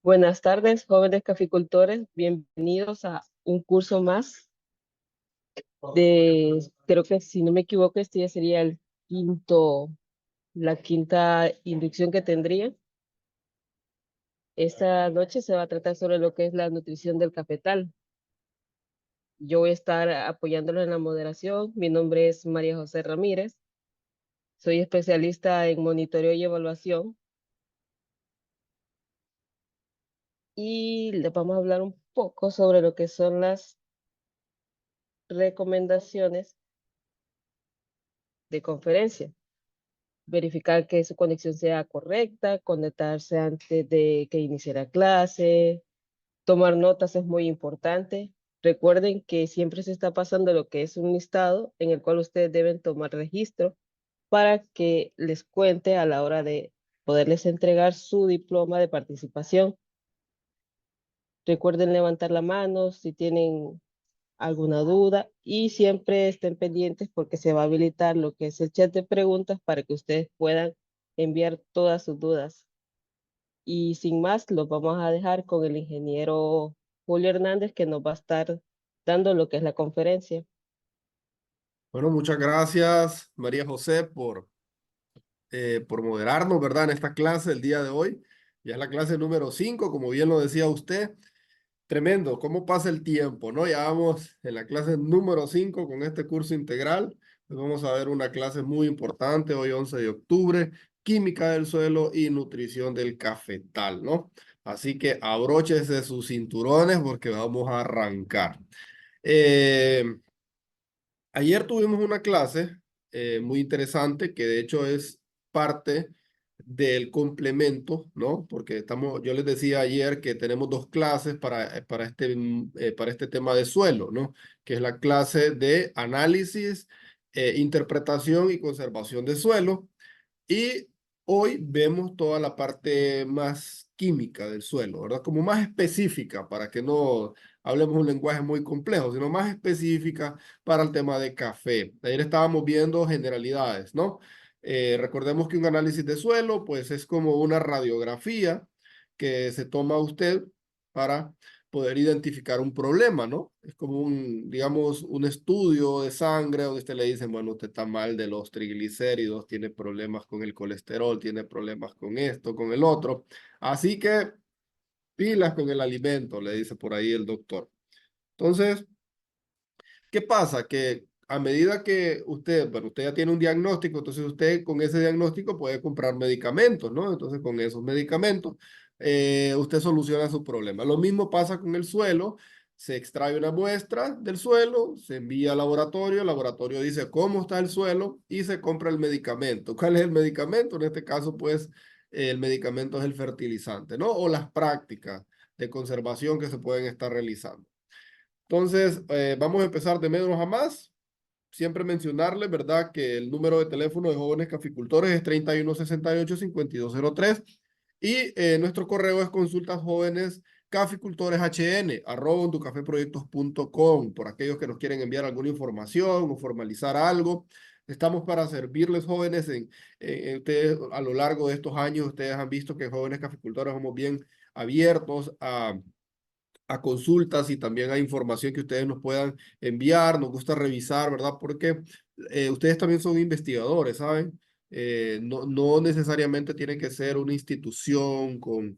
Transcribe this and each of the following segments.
Buenas tardes, jóvenes caficultores. Bienvenidos a un curso más creo que si no me equivoco, este ya sería la quinta inducción que tendría. Esta noche se va a tratar sobre lo que es la nutrición del cafetal. Yo voy a estar apoyándolo en la moderación. Mi nombre es María José Ramírez. Soy especialista en monitoreo y evaluación. Y les vamos a hablar un poco sobre lo que son las recomendaciones de conferencia. Verificar que su conexión sea correcta, conectarse antes de que inicie la clase, tomar notas es muy importante. Recuerden que siempre se está pasando lo que es un listado en el cual ustedes deben tomar registro para que les cuente a la hora de poderles entregar su diploma de participación. Recuerden levantar la mano si tienen alguna duda y siempre estén pendientes porque se va a habilitar lo que es el chat de preguntas para que ustedes puedan enviar todas sus dudas. Y sin más, los vamos a dejar con el ingeniero Julio Hernández que nos va a estar dando lo que es la conferencia. Bueno, muchas gracias, María José, por moderarnos, ¿verdad? En esta clase el día de hoy. Ya es la clase número 5, como bien lo decía usted. Tremendo, cómo pasa el tiempo, ¿no? Ya vamos en la clase número 5 con este curso integral. Pues vamos a ver una clase muy importante hoy, 11 de octubre, química del suelo y nutrición del cafetal, ¿no? Así que abróchese sus cinturones porque vamos a arrancar. Eh, Ayer tuvimos una clase muy interesante que de hecho es parte del complemento, ¿no? Porque yo les decía ayer que tenemos dos clases para este tema de suelo, ¿no? Que es la clase de análisis, interpretación y conservación de suelo. Y hoy vemos toda la parte más química del suelo, ¿verdad? Como más específica, para que no hablemos un lenguaje muy complejo, sino más específica para el tema de café. Ayer estábamos viendo generalidades, ¿no? Recordemos que un análisis de suelo, pues es como una radiografía que se toma usted para poder identificar un problema, ¿no? Es como digamos, un estudio de sangre donde usted le dice, bueno, usted está mal de los triglicéridos, tiene problemas con el colesterol, tiene problemas con esto, con el otro. Así que pilas con el alimento, le dice por ahí el doctor. Entonces, ¿qué pasa? Que a medida que usted ya tiene un diagnóstico, entonces usted con ese diagnóstico puede comprar medicamentos, ¿no? Entonces con esos medicamentos usted soluciona su problema. Lo mismo pasa con el suelo. Se extrae una muestra del suelo, se envía al laboratorio, el laboratorio dice cómo está el suelo y se compra el medicamento. ¿Cuál es el medicamento? En este caso, pues, el medicamento es el fertilizante, ¿no? O las prácticas de conservación que se pueden estar realizando. Entonces, vamos a empezar de menos a más. Siempre mencionarles, ¿verdad? Que el número de teléfono de jóvenes caficultores es 3168-5203 y nuestro correo es consultasjovenescaficultoreshn@onducafeproyectos.com por aquellos que nos quieren enviar alguna información o formalizar algo. Estamos para servirles, jóvenes. Ustedes, a lo largo de estos años, ustedes han visto que jóvenes caficultores somos bien abiertos a consultas y también a información que ustedes nos puedan enviar. Nos gusta revisar, ¿verdad? Porque ustedes también son investigadores, ¿saben? No necesariamente tiene que ser una institución con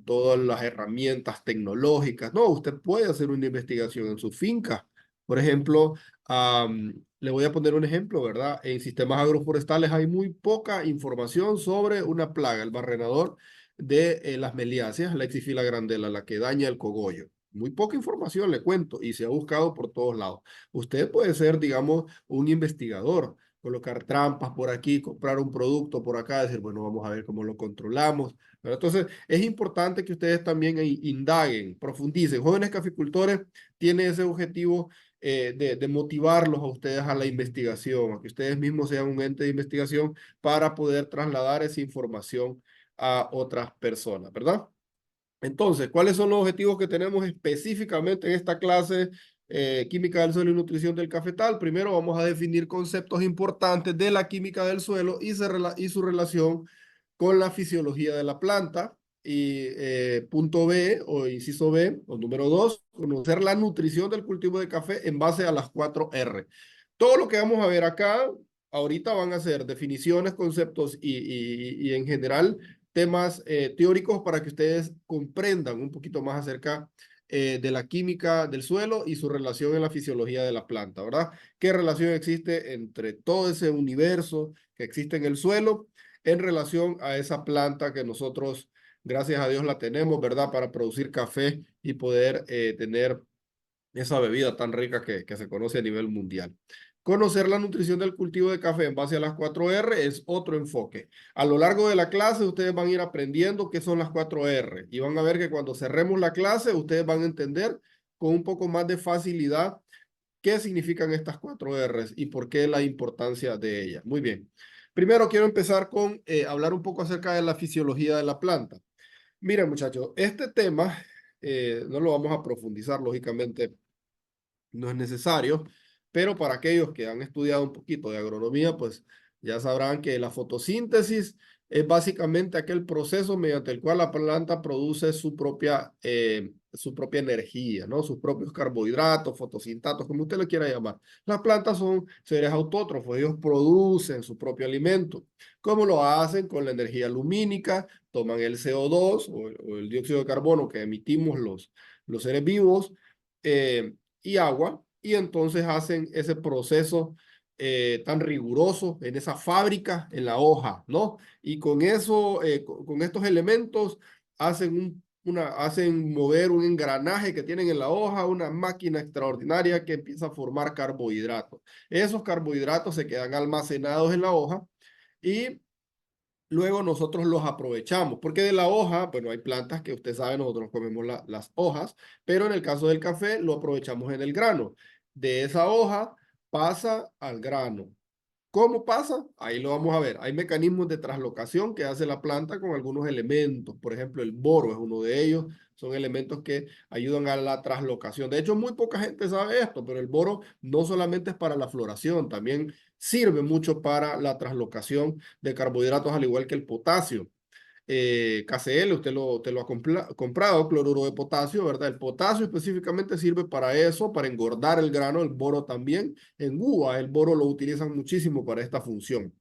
todas las herramientas tecnológicas. No, usted puede hacer una investigación en su finca. Por ejemplo, le voy a poner un ejemplo, ¿verdad? En sistemas agroforestales hay muy poca información sobre una plaga, el barrenador de las meliáceas, la Xifila grandela, la que daña el cogollo. Muy poca información le cuento y se ha buscado por todos lados. Usted puede ser, digamos, un investigador, colocar trampas por aquí, comprar un producto por acá, decir, bueno, vamos a ver cómo lo controlamos. Pero entonces, es importante que ustedes también indaguen, profundicen. Jóvenes caficultores tienen ese objetivo de motivarlos a ustedes a la investigación, a que ustedes mismos sean un ente de investigación para poder trasladar esa información a otras personas, ¿verdad? Entonces, ¿cuáles son los objetivos que tenemos específicamente en esta clase química del suelo y nutrición del cafetal? Primero vamos a definir conceptos importantes de la química del suelo y su relación con la fisiología de la planta. punto B o inciso B o número 2, conocer la nutrición del cultivo de café en base a las 4R. Todo lo que vamos a ver acá ahorita van a ser definiciones, conceptos y en general temas teóricos para que ustedes comprendan un poquito más acerca de la química del suelo y su relación en la fisiología de la planta, ¿verdad? ¿Qué relación existe entre todo ese universo que existe en el suelo en relación a esa planta que nosotros, gracias a Dios, la tenemos, ¿verdad? Para producir café y poder tener esa bebida tan rica que se conoce a nivel mundial. Conocer la nutrición del cultivo de café en base a las 4R es otro enfoque. A lo largo de la clase, ustedes van a ir aprendiendo qué son las 4R y van a ver que cuando cerremos la clase, ustedes van a entender con un poco más de facilidad qué significan estas 4Rs y por qué la importancia de ellas. Muy bien. Primero quiero empezar con hablar un poco acerca de la fisiología de la planta. Miren, muchachos, este tema no lo vamos a profundizar, lógicamente, no es necesario, pero para aquellos que han estudiado un poquito de agronomía, pues ya sabrán que la fotosíntesis es básicamente aquel proceso mediante el cual la planta produce su propia energía, ¿no? Sus propios carbohidratos, fotosintatos, como usted lo quiera llamar. Las plantas son seres autótrofos, ellos producen su propio alimento. ¿Cómo lo hacen? Con la energía lumínica, toman el CO2 o el dióxido de carbono que emitimos los seres vivos, y agua, y entonces hacen ese proceso tan riguroso en esa fábrica, en la hoja, ¿no? Y con eso, con estos elementos, hacen mover un engranaje que tienen en la hoja, una máquina extraordinaria que empieza a formar carbohidratos. Esos carbohidratos se quedan almacenados en la hoja y luego nosotros los aprovechamos, porque de la hoja, bueno, hay plantas que usted sabe, nosotros comemos las hojas, pero en el caso del café lo aprovechamos en el grano. De esa hoja pasa al grano. ¿Cómo pasa? Ahí lo vamos a ver. Hay mecanismos de traslocación que hace la planta con algunos elementos. Por ejemplo, el boro es uno de ellos. Son elementos que ayudan a la traslocación. De hecho, muy poca gente sabe esto, pero el boro no solamente es para la floración, también sirve mucho para la traslocación de carbohidratos, al igual que el potasio. KCl, te lo ha comprado, cloruro de potasio, ¿verdad? El potasio específicamente sirve para eso, para engordar el grano, el boro también. En uva, el boro lo utilizan muchísimo para esta función.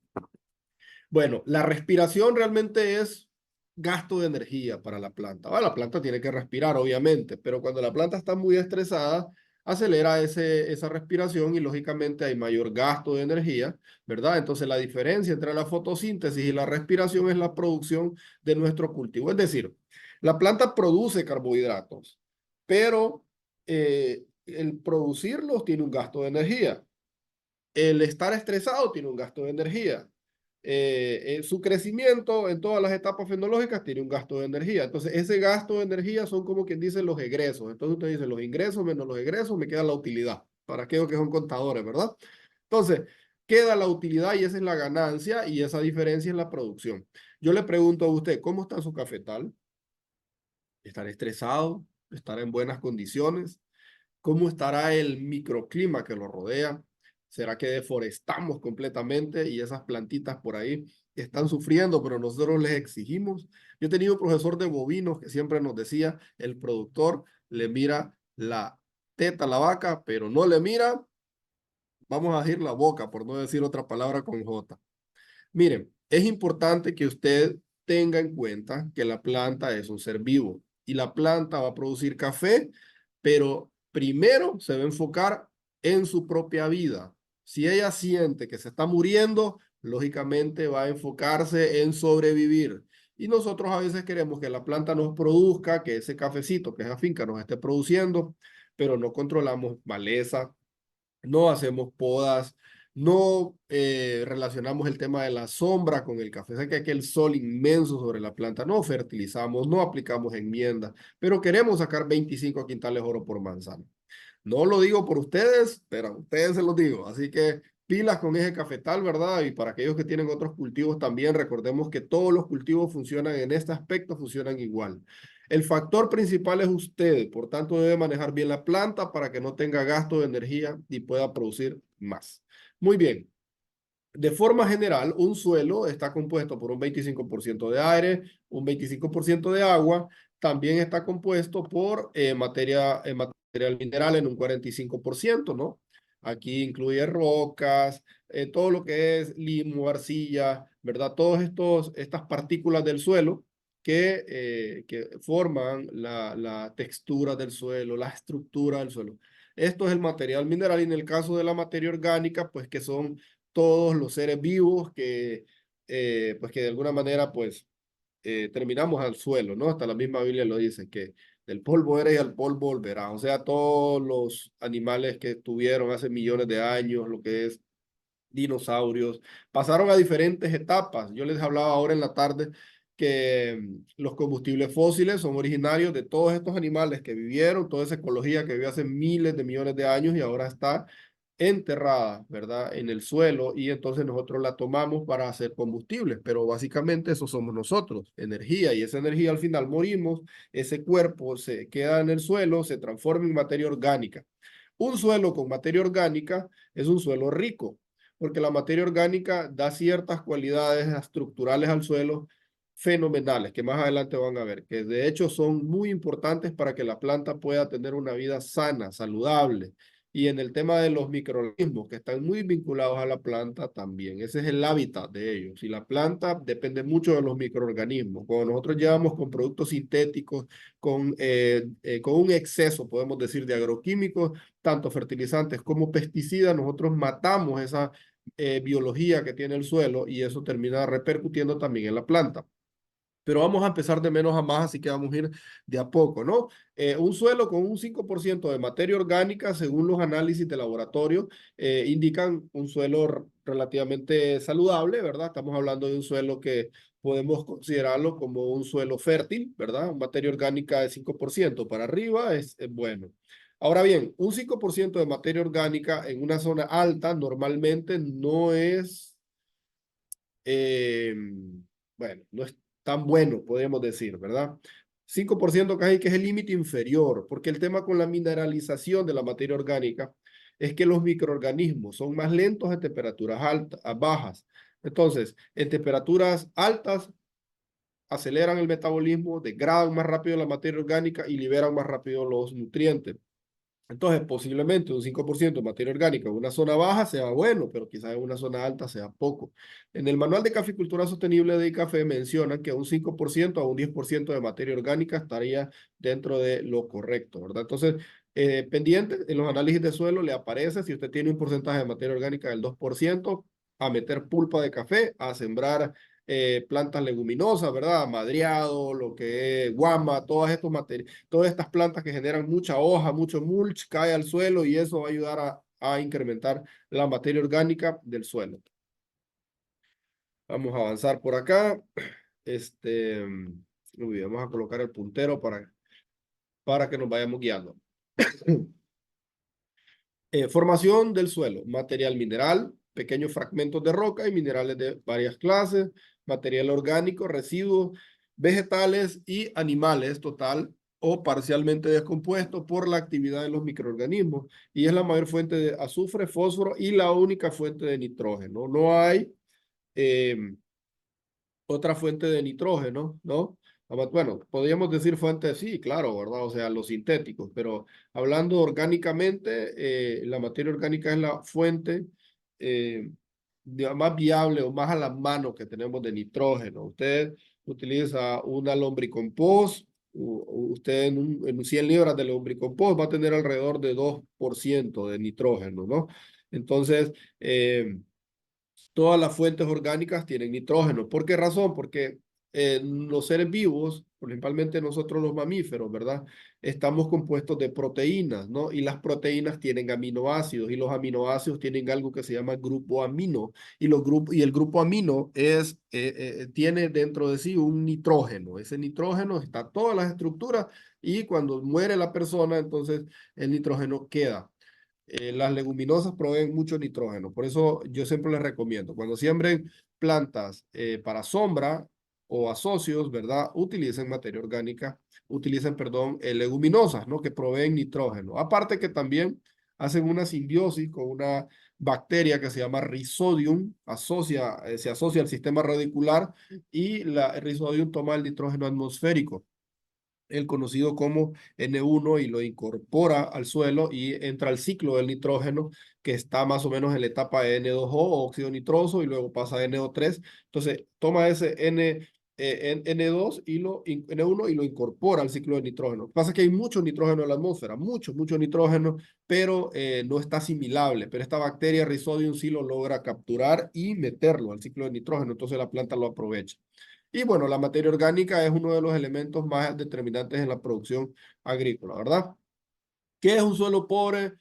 Bueno, la respiración realmente es gasto de energía para la planta. Ah, la planta tiene que respirar, obviamente, pero cuando la planta está muy estresada, acelera esa respiración y lógicamente hay mayor gasto de energía, ¿verdad? Entonces la diferencia entre la fotosíntesis y la respiración es la producción de nuestro cultivo. Es decir, la planta produce carbohidratos, pero el producirlos tiene un gasto de energía. El estar estresado tiene un gasto de energía. Su crecimiento en todas las etapas fenológicas tiene un gasto de energía. Entonces, ese gasto de energía son como quien dice los egresos. Entonces, usted dice los ingresos menos los egresos, me queda la utilidad. Para aquellos que son contadores, ¿verdad? Entonces, queda la utilidad y esa es la ganancia y esa diferencia es la producción. Yo le pregunto a usted, ¿cómo está su cafetal? ¿Estará estresado? ¿Estará en buenas condiciones? ¿Cómo estará el microclima que lo rodea? ¿Será que deforestamos completamente y esas plantitas por ahí están sufriendo, pero nosotros les exigimos? Yo he tenido un profesor de bovinos que siempre nos decía, el productor le mira la teta a la vaca, pero no le mira, vamos a decir la boca, por no decir otra palabra con J. Miren, es importante que usted tenga en cuenta que la planta es un ser vivo y la planta va a producir café, pero primero se va a enfocar en su propia vida. Si ella siente que se está muriendo, lógicamente va a enfocarse en sobrevivir. Y nosotros a veces queremos que la planta nos produzca, que ese cafecito, que esa finca nos esté produciendo, pero no controlamos maleza, no hacemos podas, no relacionamos el tema de la sombra con el café. Sé que hay aquel sol inmenso sobre la planta, no fertilizamos, no aplicamos enmiendas, pero queremos sacar 25 quintales oro por manzana. No lo digo por ustedes, pero a ustedes se los digo. Así que pilas con ese cafetal, ¿verdad? Y para aquellos que tienen otros cultivos también, recordemos que todos los cultivos funcionan en este aspecto, funcionan igual. El factor principal es usted, por tanto debe manejar bien la planta para que no tenga gasto de energía y pueda producir más. Muy bien. De forma general, un suelo está compuesto por un 25% de aire, un 25% de agua, también está compuesto por material mineral en un 45%, ¿no? Aquí incluye rocas, todo lo que es limo, arcilla, ¿verdad? Estas partículas del suelo que forman la textura del suelo, la estructura del suelo. Esto es el material mineral y en el caso de la materia orgánica, pues que son todos los seres vivos pues que de alguna manera, pues, terminamos al suelo, ¿no? Hasta la misma Biblia lo dice, que del polvo eres y al polvo volverás. O sea, todos los animales que estuvieron hace millones de años, lo que es dinosaurios, pasaron a diferentes etapas. Yo les hablaba ahora en la tarde que los combustibles fósiles son originarios de todos estos animales que vivieron, toda esa ecología que vivió hace miles de millones de años y ahora está enterrada, ¿verdad? En el suelo y entonces nosotros la tomamos para hacer combustibles, pero básicamente eso somos nosotros, energía, y esa energía al final morimos, ese cuerpo se queda en el suelo, se transforma en materia orgánica. Un suelo con materia orgánica es un suelo rico, porque la materia orgánica da ciertas cualidades estructurales al suelo fenomenales, que más adelante van a ver, que de hecho son muy importantes para que la planta pueda tener una vida sana, saludable. Y en el tema de los microorganismos, que están muy vinculados a la planta también. Ese es el hábitat de ellos. Y la planta depende mucho de los microorganismos. Cuando nosotros llevamos con productos sintéticos, con un exceso, podemos decir, de agroquímicos, tanto fertilizantes como pesticidas, nosotros matamos esa biología que tiene el suelo y eso termina repercutiendo también en la planta. Pero vamos a empezar de menos a más, así que vamos a ir de a poco, ¿no? Un suelo con un 5% de materia orgánica, según los análisis de laboratorio, indican un suelo relativamente saludable, ¿verdad? Estamos hablando de un suelo que podemos considerarlo como un suelo fértil, ¿verdad? Materia orgánica de 5% para arriba es bueno. Ahora bien, un 5% de materia orgánica en una zona alta normalmente no es eh, bueno, no es tan bueno, podríamos decir, ¿verdad? 5% casi que es el límite inferior, porque el tema con la mineralización de la materia orgánica es que los microorganismos son más lentos en temperaturas altas, bajas. Entonces, en temperaturas altas aceleran el metabolismo, degradan más rápido la materia orgánica y liberan más rápido los nutrientes. Entonces, posiblemente un 5% de materia orgánica en una zona baja sea bueno, pero quizás en una zona alta sea poco. En el Manual de Caficultura Sostenible de ICAFE mencionan que un 5% a un 10% de materia orgánica estaría dentro de lo correcto, ¿verdad? Entonces, pendiente, en los análisis de suelo le aparece si usted tiene un porcentaje de materia orgánica del 2%, a meter pulpa de café, a sembrar plantas leguminosas, ¿verdad? Madreado, lo que es guama, todas estas plantas que generan mucha hoja, mucho mulch, cae al suelo y eso va a ayudar a incrementar la materia orgánica del suelo. Vamos a avanzar por acá. Vamos a colocar el puntero para que nos vayamos guiando. Formación del suelo, material mineral, pequeños fragmentos de roca y minerales de varias clases, material orgánico, residuos, vegetales y animales total o parcialmente descompuestos por la actividad de los microorganismos y es la mayor fuente de azufre, fósforo y la única fuente de nitrógeno. No hay eh, otra fuente de nitrógeno, ¿no? Bueno, podríamos decir fuente, sí, claro, ¿verdad? O sea, los sintéticos, pero hablando orgánicamente, la materia orgánica es la fuente eh, más viable o más a la mano que tenemos de nitrógeno. Usted utiliza una lombricompost, usted en 100 libras de lombricompost va a tener alrededor de 2% de nitrógeno, ¿no? Entonces, todas las fuentes orgánicas tienen nitrógeno. ¿Por qué razón? Porque los seres vivos, principalmente nosotros los mamíferos, ¿verdad? Estamos compuestos de proteínas, ¿no? Y las proteínas tienen aminoácidos y los aminoácidos tienen algo que se llama grupo amino. Y el grupo amino tiene dentro de sí un nitrógeno. Ese nitrógeno está todas las estructuras y cuando muere la persona, entonces el nitrógeno queda. Las leguminosas proveen mucho nitrógeno, por eso yo siempre les recomiendo, cuando siembren plantas para sombra o asocios, ¿verdad? Utilicen materia orgánica, utilicen, perdón, leguminosas, ¿no? Que proveen nitrógeno. Aparte que también hacen una simbiosis con una bacteria que se llama Rhizodium, se asocia al sistema radicular y el Rhizodium toma el nitrógeno atmosférico, el conocido como N1, y lo incorpora al suelo y entra al ciclo del nitrógeno, que está más o menos en la etapa de N2O, óxido nitroso, y luego pasa a NO3. Entonces toma ese N2 y N1 y lo incorpora al ciclo de nitrógeno. Pasa que hay mucho nitrógeno en la atmósfera, mucho nitrógeno, pero no está asimilable. Pero esta bacteria Rhizodium sí lo logra capturar y meterlo al ciclo de nitrógeno, entonces la planta lo aprovecha. Y bueno, la materia orgánica es uno de los elementos más determinantes en la producción agrícola, ¿verdad? ¿Qué es un suelo pobre?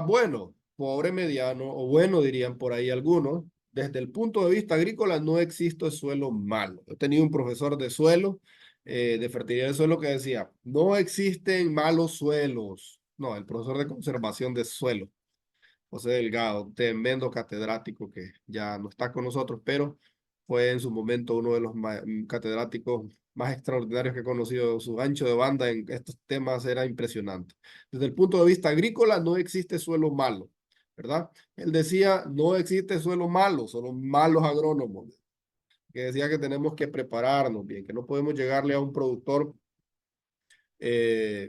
Bueno, pobre, mediano o bueno, dirían por ahí algunos. Desde el punto de vista agrícola no existe suelo malo. He tenido un profesor de suelo, de fertilidad del suelo, que decía, no existen malos suelos. No, el profesor de conservación de suelo, José Delgado, tremendo catedrático que ya no está con nosotros, pero fue en su momento uno de los catedráticos más extraordinarios que he conocido. Su ancho de banda en estos temas era impresionante. Desde el punto de vista agrícola, no existe suelo malo, ¿verdad? Él decía, no existe suelo malo, solo malos agrónomos, que decía que tenemos que prepararnos bien, que no podemos llegarle a un productor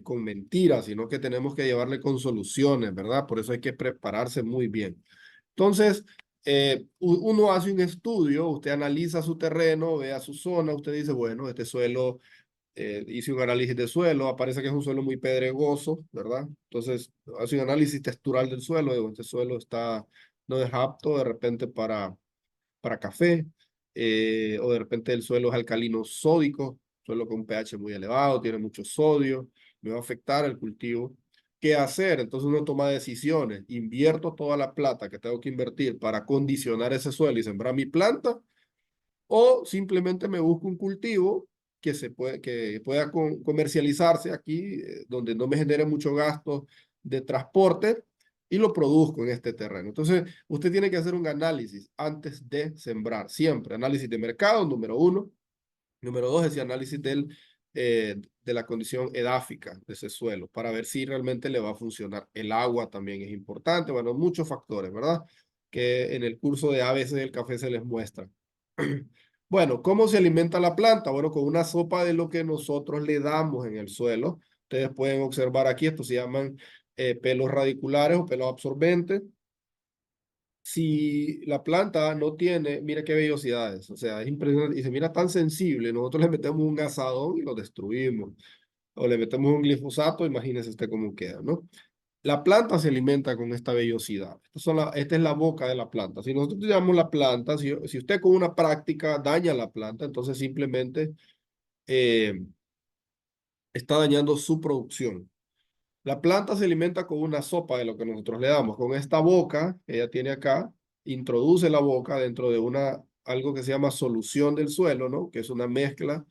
con mentiras, sino que tenemos que llevarle con soluciones, ¿verdad? Por eso hay que prepararse muy bien. Entonces, uno hace un estudio, usted analiza su terreno, ve a su zona, usted dice, bueno, este suelo, hice un análisis de suelo, aparece que es un suelo muy pedregoso, ¿verdad? Entonces, hace un análisis textural del suelo, digo, este suelo no es apto de repente para café, o de repente el suelo es alcalino sódico, suelo con un pH muy elevado, tiene mucho sodio, me va a afectar el cultivo. ¿Qué hacer? Entonces uno toma decisiones, invierto toda la plata que tengo que invertir para condicionar ese suelo y sembrar mi planta, o simplemente me busco un cultivo que pueda comercializarse aquí, donde no me genere mucho gasto de transporte, y lo produzco en este terreno. Entonces, usted tiene que hacer un análisis antes de sembrar, siempre. Análisis de mercado, número uno. Número dos, ese análisis de la condición edáfica de ese suelo, para ver si realmente le va a funcionar. El agua también es importante, bueno, muchos factores, ¿verdad? Que en el curso de ABC del café se les muestra. Bueno, ¿cómo se alimenta la planta? Bueno, con una sopa de lo que nosotros le damos en el suelo. Ustedes pueden observar aquí, estos se llaman pelos radiculares o pelos absorbentes. Si la planta no tiene, mira qué vellosidades, o sea, es impresionante y se mira tan sensible. Nosotros le metemos un asadón y lo destruimos, o le metemos un glifosato, imagínese usted cómo queda, ¿no? La planta se alimenta con esta vellosidad. Esta es la boca de la planta. Si nosotros tiramos la planta, si usted con una práctica daña la planta, entonces simplemente eh, está dañando su producción. La planta se alimenta con una sopa de lo que nosotros le damos. Con esta boca que ella tiene acá, introduce la boca dentro de algo que se llama solución del suelo, ¿no? Que es una mezcla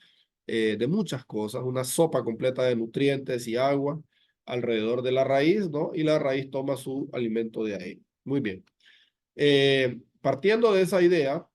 de muchas cosas, una sopa completa de nutrientes y agua alrededor de la raíz, ¿no? Y la raíz toma su alimento de ahí. Muy bien. Partiendo de esa idea,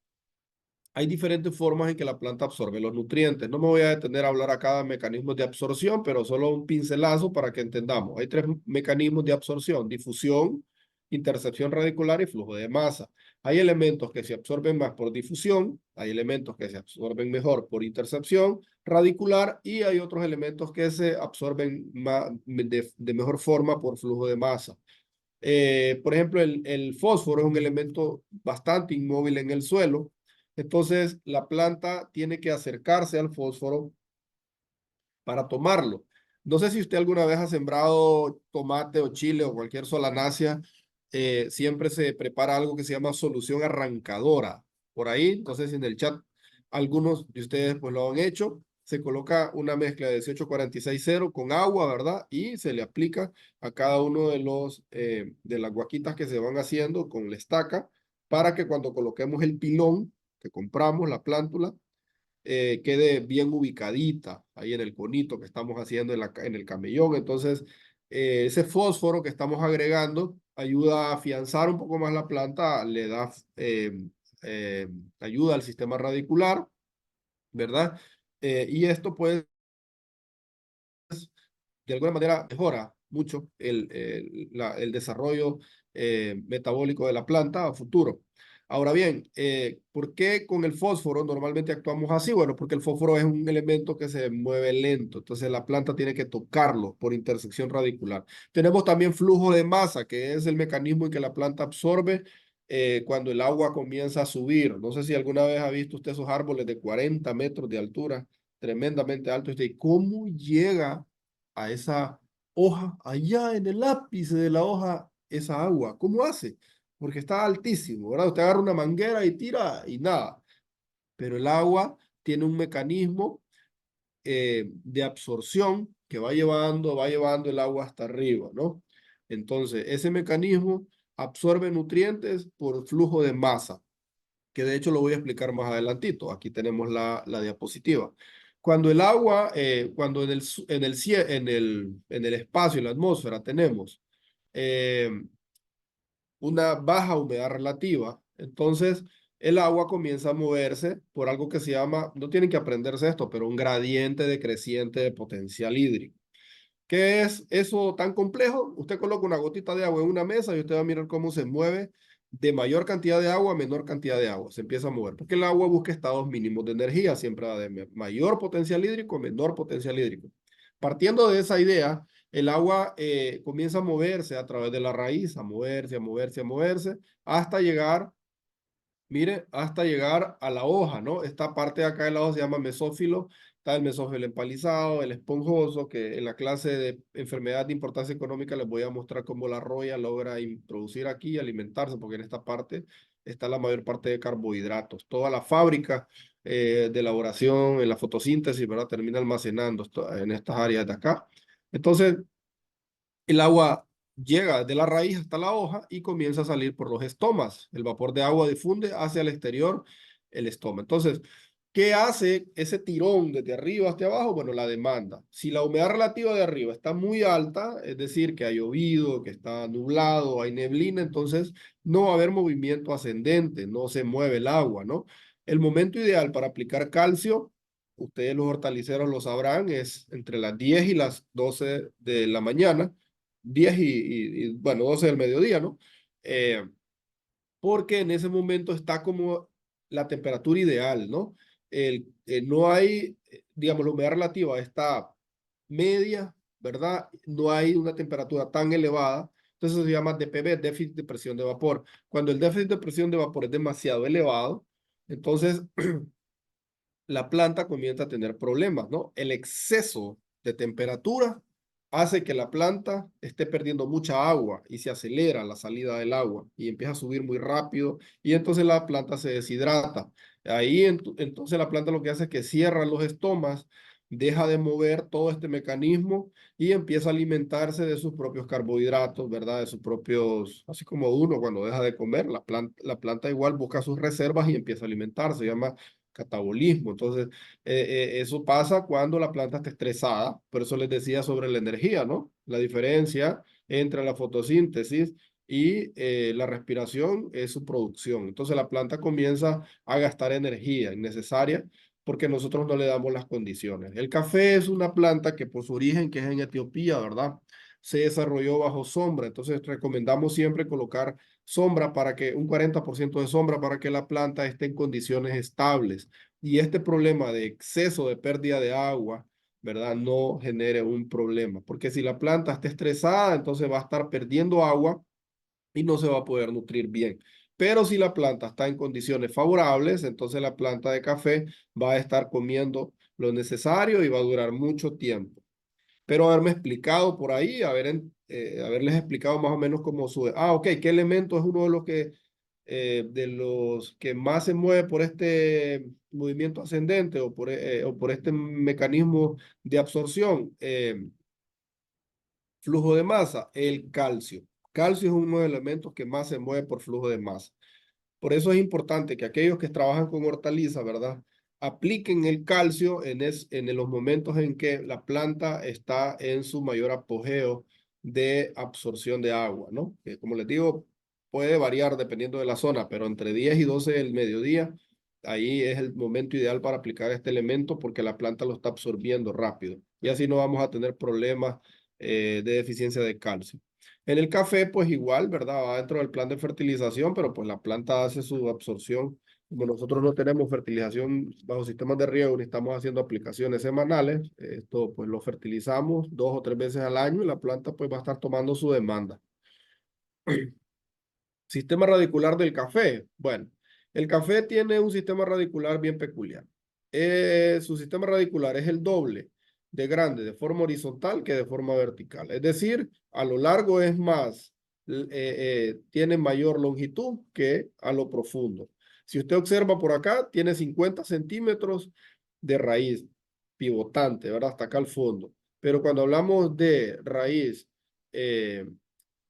hay diferentes formas en que la planta absorbe los nutrientes. No me voy a detener a hablar acá de mecanismos de absorción, pero solo un pincelazo para que entendamos. Hay tres mecanismos de absorción: difusión, intercepción radicular y flujo de masa. Hay elementos que se absorben más por difusión, hay elementos que se absorben mejor por intercepción radicular, y hay otros elementos que se absorben de mejor forma por flujo de masa. Por ejemplo, el fósforo es un elemento bastante inmóvil en el suelo. Entonces, la planta tiene que acercarse al fósforo para tomarlo. No sé si usted alguna vez ha sembrado tomate o chile o cualquier solanácea. Siempre se prepara algo que se llama solución arrancadora. Por ahí, entonces en el chat, algunos de ustedes pues lo han hecho. Se coloca una mezcla de 1846 con agua, ¿verdad? Y se le aplica a cada uno de las guaquitas que se van haciendo con la estaca, para que cuando coloquemos el pilón que compramos, la plántula, quede bien ubicadita ahí en el conito que estamos haciendo en el camellón. Entonces, ese fósforo que estamos agregando ayuda a afianzar un poco más la planta, le da eh, ayuda al sistema radicular, ¿verdad? Y esto pues de alguna manera mejora mucho el desarrollo metabólico de la planta a futuro. Ahora bien, ¿por qué con el fósforo normalmente actuamos así? Bueno, porque el fósforo es un elemento que se mueve lento, entonces la planta tiene que tocarlo por intersección radicular. Tenemos también flujo de masa, que es el mecanismo en que la planta absorbe cuando el agua comienza a subir. No sé si alguna vez ha visto usted esos árboles de 40 metros de altura, tremendamente altos, y cómo llega a esa hoja, allá en el ápice de la hoja, esa agua. ¿Cómo hace? Porque está altísimo, ¿verdad? Usted agarra una manguera y tira y nada. Pero el agua tiene un mecanismo de absorción que va llevando el agua hasta arriba, ¿no? Entonces, ese mecanismo absorbe nutrientes por flujo de masa, que de hecho lo voy a explicar más adelantito. Aquí tenemos la diapositiva. Cuando el agua, cuando en el espacio, en la atmósfera, tenemos eh, una baja humedad relativa, entonces el agua comienza a moverse por algo que se llama, no tienen que aprenderse esto, pero un gradiente decreciente de potencial hídrico. ¿Qué es eso tan complejo? Usted coloca una gotita de agua en una mesa y usted va a mirar cómo se mueve de mayor cantidad de agua a menor cantidad de agua. Se empieza a mover, porque el agua busca estados mínimos de energía, siempre va de mayor potencial hídrico a menor potencial hídrico. Partiendo de esa idea, el agua comienza a moverse a través de la raíz, a moverse, a moverse, a moverse, hasta llegar, mire, hasta llegar a la hoja, ¿no? Esta parte de acá de la hoja se llama mesófilo. Está el mesófilo empalizado, el esponjoso, que en la clase de enfermedad de importancia económica les voy a mostrar cómo la roya logra introducir aquí y alimentarse, porque en esta parte está la mayor parte de carbohidratos. Toda la fábrica de elaboración, en la fotosíntesis, ¿verdad? Termina almacenando esto, en estas áreas de acá. Entonces, el agua llega de la raíz hasta la hoja y comienza a salir por los estomas. El vapor de agua difunde hacia el exterior el estoma. Entonces, ¿qué hace ese tirón desde arriba hasta abajo? Bueno, la demanda. Si la humedad relativa de arriba está muy alta, es decir, que ha llovido, que está nublado, hay neblina, entonces no va a haber movimiento ascendente, no se mueve el agua, ¿no? El momento ideal para aplicar calcio, ustedes los hortaliceros lo sabrán, es entre las 10 y las 12 de la mañana, 10 bueno, 12 del mediodía, ¿no? Porque en ese momento está como la temperatura ideal, ¿no? No hay, digamos, la humedad relativa está media, ¿verdad? No hay una temperatura tan elevada, entonces se llama DPV, déficit de presión de vapor. Cuando el déficit de presión de vapor es demasiado elevado, entonces la planta comienza a tener problemas, ¿no? El exceso de temperatura hace que la planta esté perdiendo mucha agua y se acelera la salida del agua y empieza a subir muy rápido y entonces la planta se deshidrata. Ahí entonces la planta lo que hace es que cierra los estomas, deja de mover todo este mecanismo y empieza a alimentarse de sus propios carbohidratos, ¿verdad? De sus propios, así como uno cuando deja de comer, la planta igual busca sus reservas y empieza a alimentarse, se llama catabolismo. Entonces, eso pasa cuando la planta está estresada. Por eso les decía sobre la energía, ¿no? La diferencia entre la fotosíntesis y la respiración es su producción. Entonces, la planta comienza a gastar energía innecesaria porque nosotros no le damos las condiciones. El café es una planta que por su origen, que es en Etiopía, ¿verdad? Se desarrolló bajo sombra. Entonces, recomendamos siempre colocar sombra para que un 40% de sombra para que la planta esté en condiciones estables y este problema de exceso de pérdida de agua, ¿verdad? No genere un problema, porque si la planta está estresada, entonces va a estar perdiendo agua y no se va a poder nutrir bien. Pero si la planta está en condiciones favorables, entonces la planta de café va a estar comiendo lo necesario y va a durar mucho tiempo. Pero haberme explicado por ahí, haberles explicado más o menos cómo sube. Ah, ok, ¿qué elemento es uno de los que más se mueve por este movimiento ascendente o por este mecanismo de absorción? Flujo de masa, el calcio. Calcio es uno de los elementos que más se mueve por flujo de masa. Por eso es importante que aquellos que trabajan con hortalizas, ¿verdad? Apliquen el calcio en los momentos en que la planta está en su mayor apogeo de absorción de agua, ¿no? Que como les digo, puede variar dependiendo de la zona, pero entre 10 y 12 del mediodía, ahí es el momento ideal para aplicar este elemento porque la planta lo está absorbiendo rápido. Y así no vamos a tener problemas de deficiencia de calcio. En el café, pues igual, ¿verdad? Va dentro del plan de fertilización, pero pues la planta hace su absorción. Como nosotros no tenemos fertilización bajo sistemas de riego, ni estamos haciendo aplicaciones semanales, esto pues lo fertilizamos 2 o 3 veces al año y la planta pues va a estar tomando su demanda. Sistema radicular del café. Bueno, el café tiene un sistema radicular bien peculiar. Su sistema radicular es el doble de grande de forma horizontal que de forma vertical. Es decir, a lo largo es más, tiene mayor longitud que a lo profundo. Si usted observa por acá, tiene 50 centímetros de raíz pivotante, ¿verdad? Hasta acá al fondo. Pero cuando hablamos eh,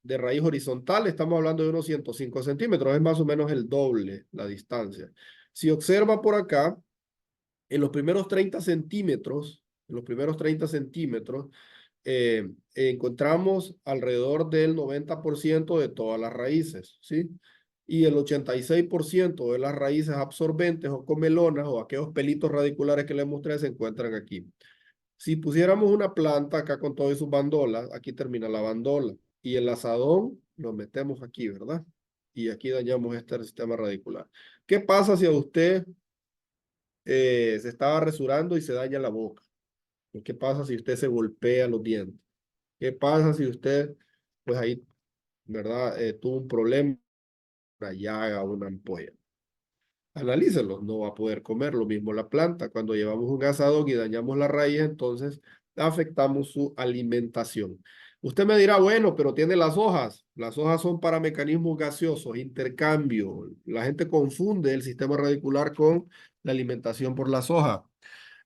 de raíz horizontal, estamos hablando de unos 105 centímetros, es más o menos el doble la distancia. Si observa por acá, en los primeros 30 centímetros, encontramos alrededor del 90% de todas las raíces, ¿sí? Y el 86% de las raíces absorbentes o comelonas o aquellos pelitos radiculares que les mostré se encuentran aquí. Si pusiéramos una planta acá con todas sus bandolas, aquí termina la bandola. Y el asadón lo metemos aquí, ¿verdad? Y aquí dañamos este sistema radicular. ¿Qué pasa si a usted se estaba resurando y se daña la boca? ¿Qué pasa si usted se golpea los dientes? ¿Qué pasa si usted, pues ahí, ¿verdad? Tuvo un problema, una llaga, una ampolla. Analícelo, no va a poder comer lo mismo la planta. Cuando llevamos un asadón y dañamos la raíz, entonces afectamos su alimentación. Usted me dirá, bueno, pero tiene las hojas. Las hojas son para mecanismos gaseosos, intercambio. La gente confunde el sistema radicular con la alimentación por las hojas.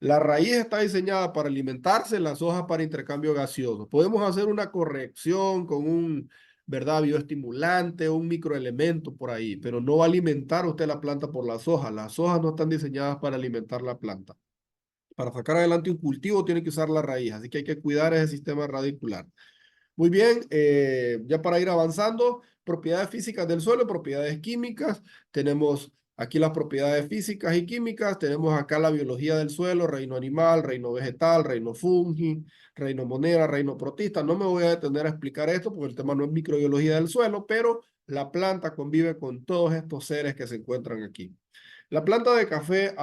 La raíz está diseñada para alimentarse, las hojas para intercambio gaseoso. Podemos hacer una corrección con un, ¿verdad? Bioestimulante, un microelemento por ahí, pero no va a alimentar usted la planta por las hojas. Las hojas no están diseñadas para alimentar la planta. Para sacar adelante un cultivo tiene que usar la raíz, así que hay que cuidar ese sistema radicular. Muy bien, ya para ir avanzando, propiedades físicas del suelo, propiedades químicas. Tenemos aquí las propiedades físicas y químicas. Tenemos acá la biología del suelo, reino animal, reino vegetal, reino fungi, reino monera, reino protista. No me voy a detener a explicar esto porque el tema no es microbiología del suelo, pero la planta convive con todos estos seres que se encuentran aquí. La planta de café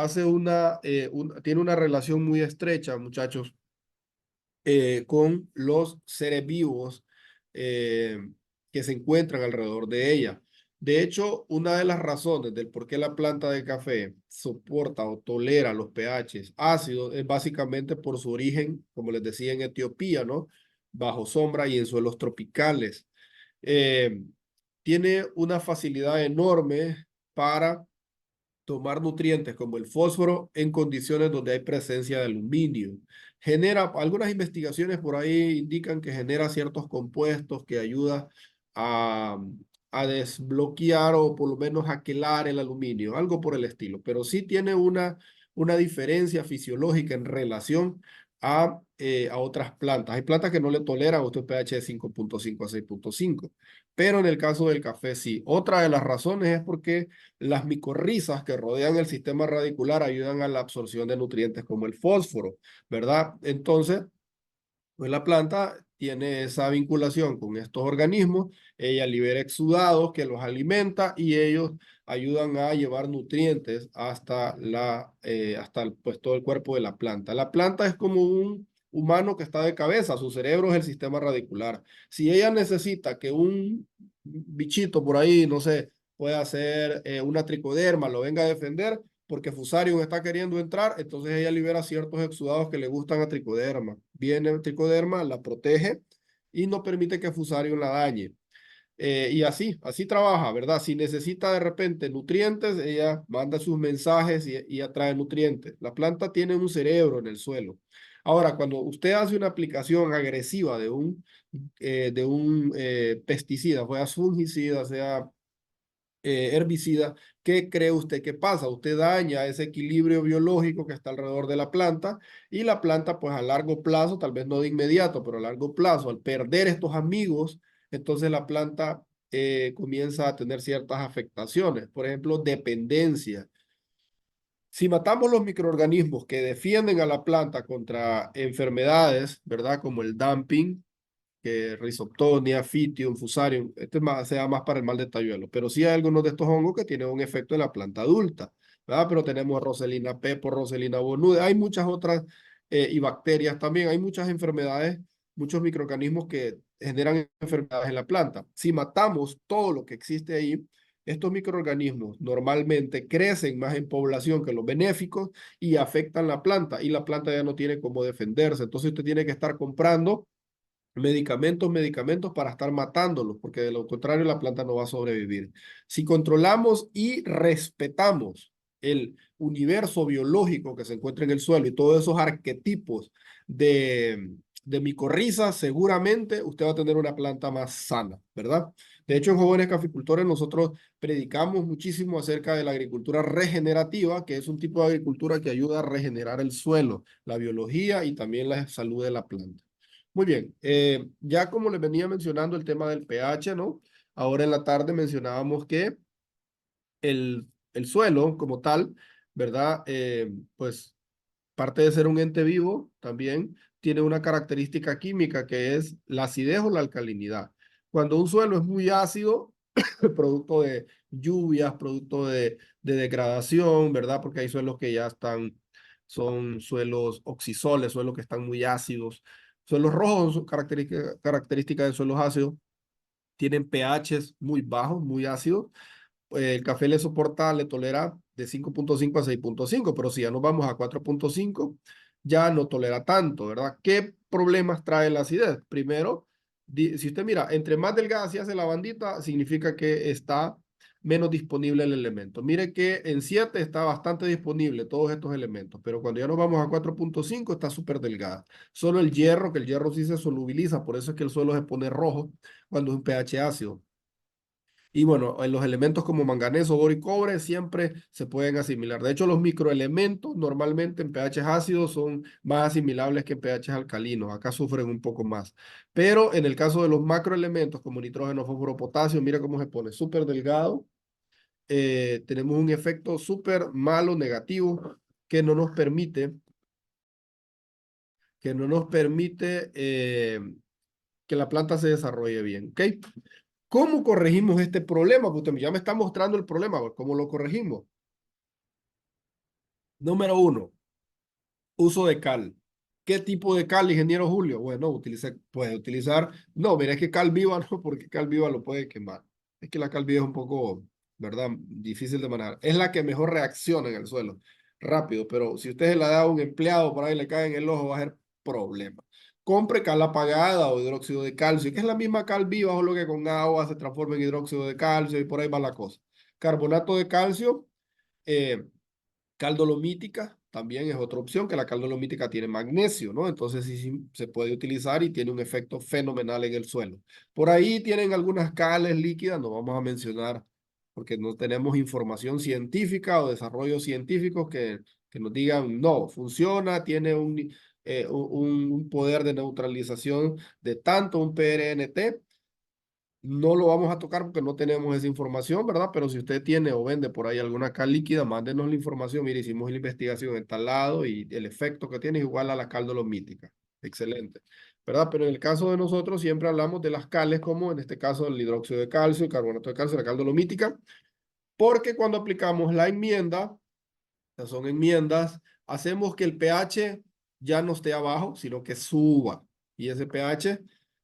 tiene una relación muy estrecha, muchachos, con los seres vivos eh, que se encuentran alrededor de ella. De hecho, una de las razones del por qué la planta de café soporta o tolera los pHs ácidos es básicamente por su origen, como les decía, en Etiopía, ¿no? Bajo sombra y en suelos tropicales. Eh, Tiene una facilidad enorme para tomar nutrientes como el fósforo en condiciones donde hay presencia de aluminio. Genera, algunas investigaciones por ahí indican que genera ciertos compuestos que ayudan a, a desbloquear o por lo menos a quelar el aluminio, algo por el estilo, pero sí tiene una diferencia fisiológica en relación a otras plantas. Hay plantas que no le toleran a pH de 5.5 a 6.5, pero en el caso del café sí. Otra de las razones es porque las micorrizas que rodean el sistema radicular ayudan a la absorción de nutrientes como el fósforo, ¿verdad? Entonces, pues la planta tiene esa vinculación con estos organismos, ella libera exudados que los alimenta y ellos ayudan a llevar nutrientes hasta pues, todo el cuerpo de la planta. La planta es como un humano que está de cabeza, su cerebro es el sistema radicular. Si ella necesita que un bichito por ahí, no sé, pueda hacer una tricoderma, lo venga a defender, porque Fusarium está queriendo entrar, entonces ella libera ciertos exudados que le gustan a Tricoderma. Viene Tricoderma, la protege y no permite que Fusarium la dañe. Y así trabaja, ¿verdad? Si necesita de repente nutrientes, ella manda sus mensajes y atrae nutrientes. La planta tiene un cerebro en el suelo. Ahora, cuando usted hace una aplicación agresiva de un pesticida, sea fungicida, sea herbicida, ¿qué cree usted que pasa? Usted daña ese equilibrio biológico que está alrededor de la planta y la planta, pues a largo plazo, tal vez no de inmediato, pero a largo plazo, al perder estos amigos, entonces la planta comienza a tener ciertas afectaciones, por ejemplo, dependencia. Si matamos los microorganismos que defienden a la planta contra enfermedades, ¿verdad? Como el dumping, que Rhizoptonia, Fitium, Fusarium. Este se da más para el mal de Tayuelo, pero sí hay algunos de estos hongos que tienen un efecto en la planta adulta, ¿verdad? Pero tenemos Roselina pepo, Roselina bonude, hay muchas otras y bacterias también, hay muchas enfermedades, muchos microorganismos que generan enfermedades en la planta. Si matamos todo lo que existe ahí, estos microorganismos normalmente crecen más en población que los benéficos y afectan la planta y la planta ya no tiene cómo defenderse. Entonces usted tiene que estar comprando medicamentos para estar matándolos, porque de lo contrario la planta no va a sobrevivir. Si controlamos y respetamos el universo biológico que se encuentra en el suelo y todos esos arquetipos de micorrizas, seguramente usted va a tener una planta más sana, ¿verdad? De hecho, en Jóvenes Caficultores nosotros predicamos muchísimo acerca de la agricultura regenerativa, que es un tipo de agricultura que ayuda a regenerar el suelo, la biología y también la salud de la planta. Muy bien, ya como les venía mencionando el tema del pH, ¿no? Ahora en la tarde mencionábamos que el suelo como tal, ¿verdad? Pues parte de ser un ente vivo, también tiene una característica química que es la acidez o la alcalinidad. Cuando un suelo es muy ácido, producto de lluvias, producto de degradación, ¿verdad? Porque hay suelos que ya están, son suelos oxisoles, suelos que están muy ácidos. Suelos rojos son características de suelos ácidos, tienen pHs muy bajos, muy ácidos. El café le soporta, le tolera de 5.5 a 6.5, pero si ya nos vamos a 4.5, ya no tolera tanto, ¿verdad? ¿Qué problemas trae la acidez? Primero, si usted mira, entre más delgada se hace la bandita, significa que está menos disponible el elemento. Mire que en 7 está bastante disponible todos estos elementos, pero cuando ya nos vamos a 4.5 está súper delgada. Solo el hierro, que el hierro sí se solubiliza, por eso es que el suelo se pone rojo cuando es un pH ácido. Y bueno, en los elementos como manganeso, boro y cobre siempre se pueden asimilar. De hecho, los microelementos normalmente en pH ácidos son más asimilables que en pH alcalinos. Acá sufren un poco más. Pero en el caso de los macroelementos como nitrógeno, fósforo, potasio, mira cómo se pone súper delgado. Tenemos un efecto súper malo, negativo, que no nos permite, que no nos permite que la planta se desarrolle bien. ¿Ok? ¿Cómo corregimos este problema? Porque usted ya me está mostrando el problema, ¿cómo lo corregimos? Número uno, uso de cal. ¿Qué tipo de cal, ingeniero Julio? Bueno, puede utilizar, no, mira, es que cal viva no, porque cal viva lo puede quemar. Es que la cal viva es un poco, ¿verdad? Difícil de manejar. Es la que mejor reacciona en el suelo, rápido, pero si usted se la da a un empleado por ahí le cae en el ojo, va a ser problema. Compre cal apagada o hidróxido de calcio, que es la misma cal viva, solo que con agua se transforma en hidróxido de calcio y por ahí va la cosa. Carbonato de calcio, eh, cal dolomítica también es otra opción, que la cal dolomítica tiene magnesio, ¿no? Entonces sí se puede utilizar y tiene un efecto fenomenal en el suelo. Por ahí tienen algunas cales líquidas, no vamos a mencionar porque no tenemos información científica o desarrollos científicos que nos digan, no, funciona, tiene un poder de neutralización de tanto un PRNT. No lo vamos a tocar porque no tenemos esa información, ¿verdad? Pero si usted tiene o vende por ahí alguna cal líquida, mándenos la información. Mire, hicimos la investigación en tal lado y el efecto que tiene es igual a la cal dolomítica. Excelente, ¿verdad? Pero en el caso de nosotros siempre hablamos de las cales como en este caso el hidróxido de calcio, el carbonato de calcio, la cal dolomítica, porque cuando aplicamos la enmienda, son enmiendas, hacemos que el pH ya no esté abajo, sino que suba. Y ese pH,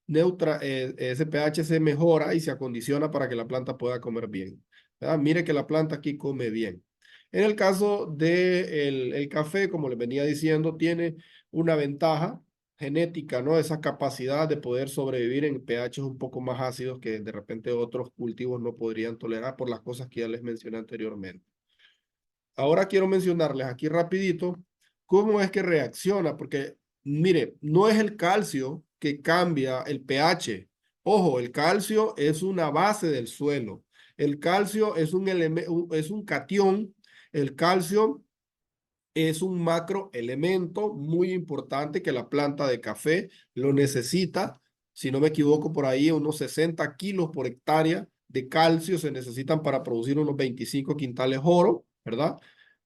ese pH se mejora y se acondiciona para que la planta pueda comer bien. ¿Verdad? Mire que la planta aquí come bien. En el caso del el café, como les venía diciendo, tiene una ventaja genética, ¿no? Esa capacidad de poder sobrevivir en pHs un poco más ácidos que de repente otros cultivos no podrían tolerar por las cosas que ya les mencioné anteriormente. Ahora quiero mencionarles aquí rapidito cómo es que reacciona, porque mire, no es el calcio que cambia el pH. Ojo, el calcio es una base del suelo. El calcio es es un catión. El calcio es un macroelemento muy importante que la planta de café lo necesita. Si no me equivoco, por ahí unos 60 kilos por hectárea de calcio se necesitan para producir unos 25 quintales oro, ¿verdad?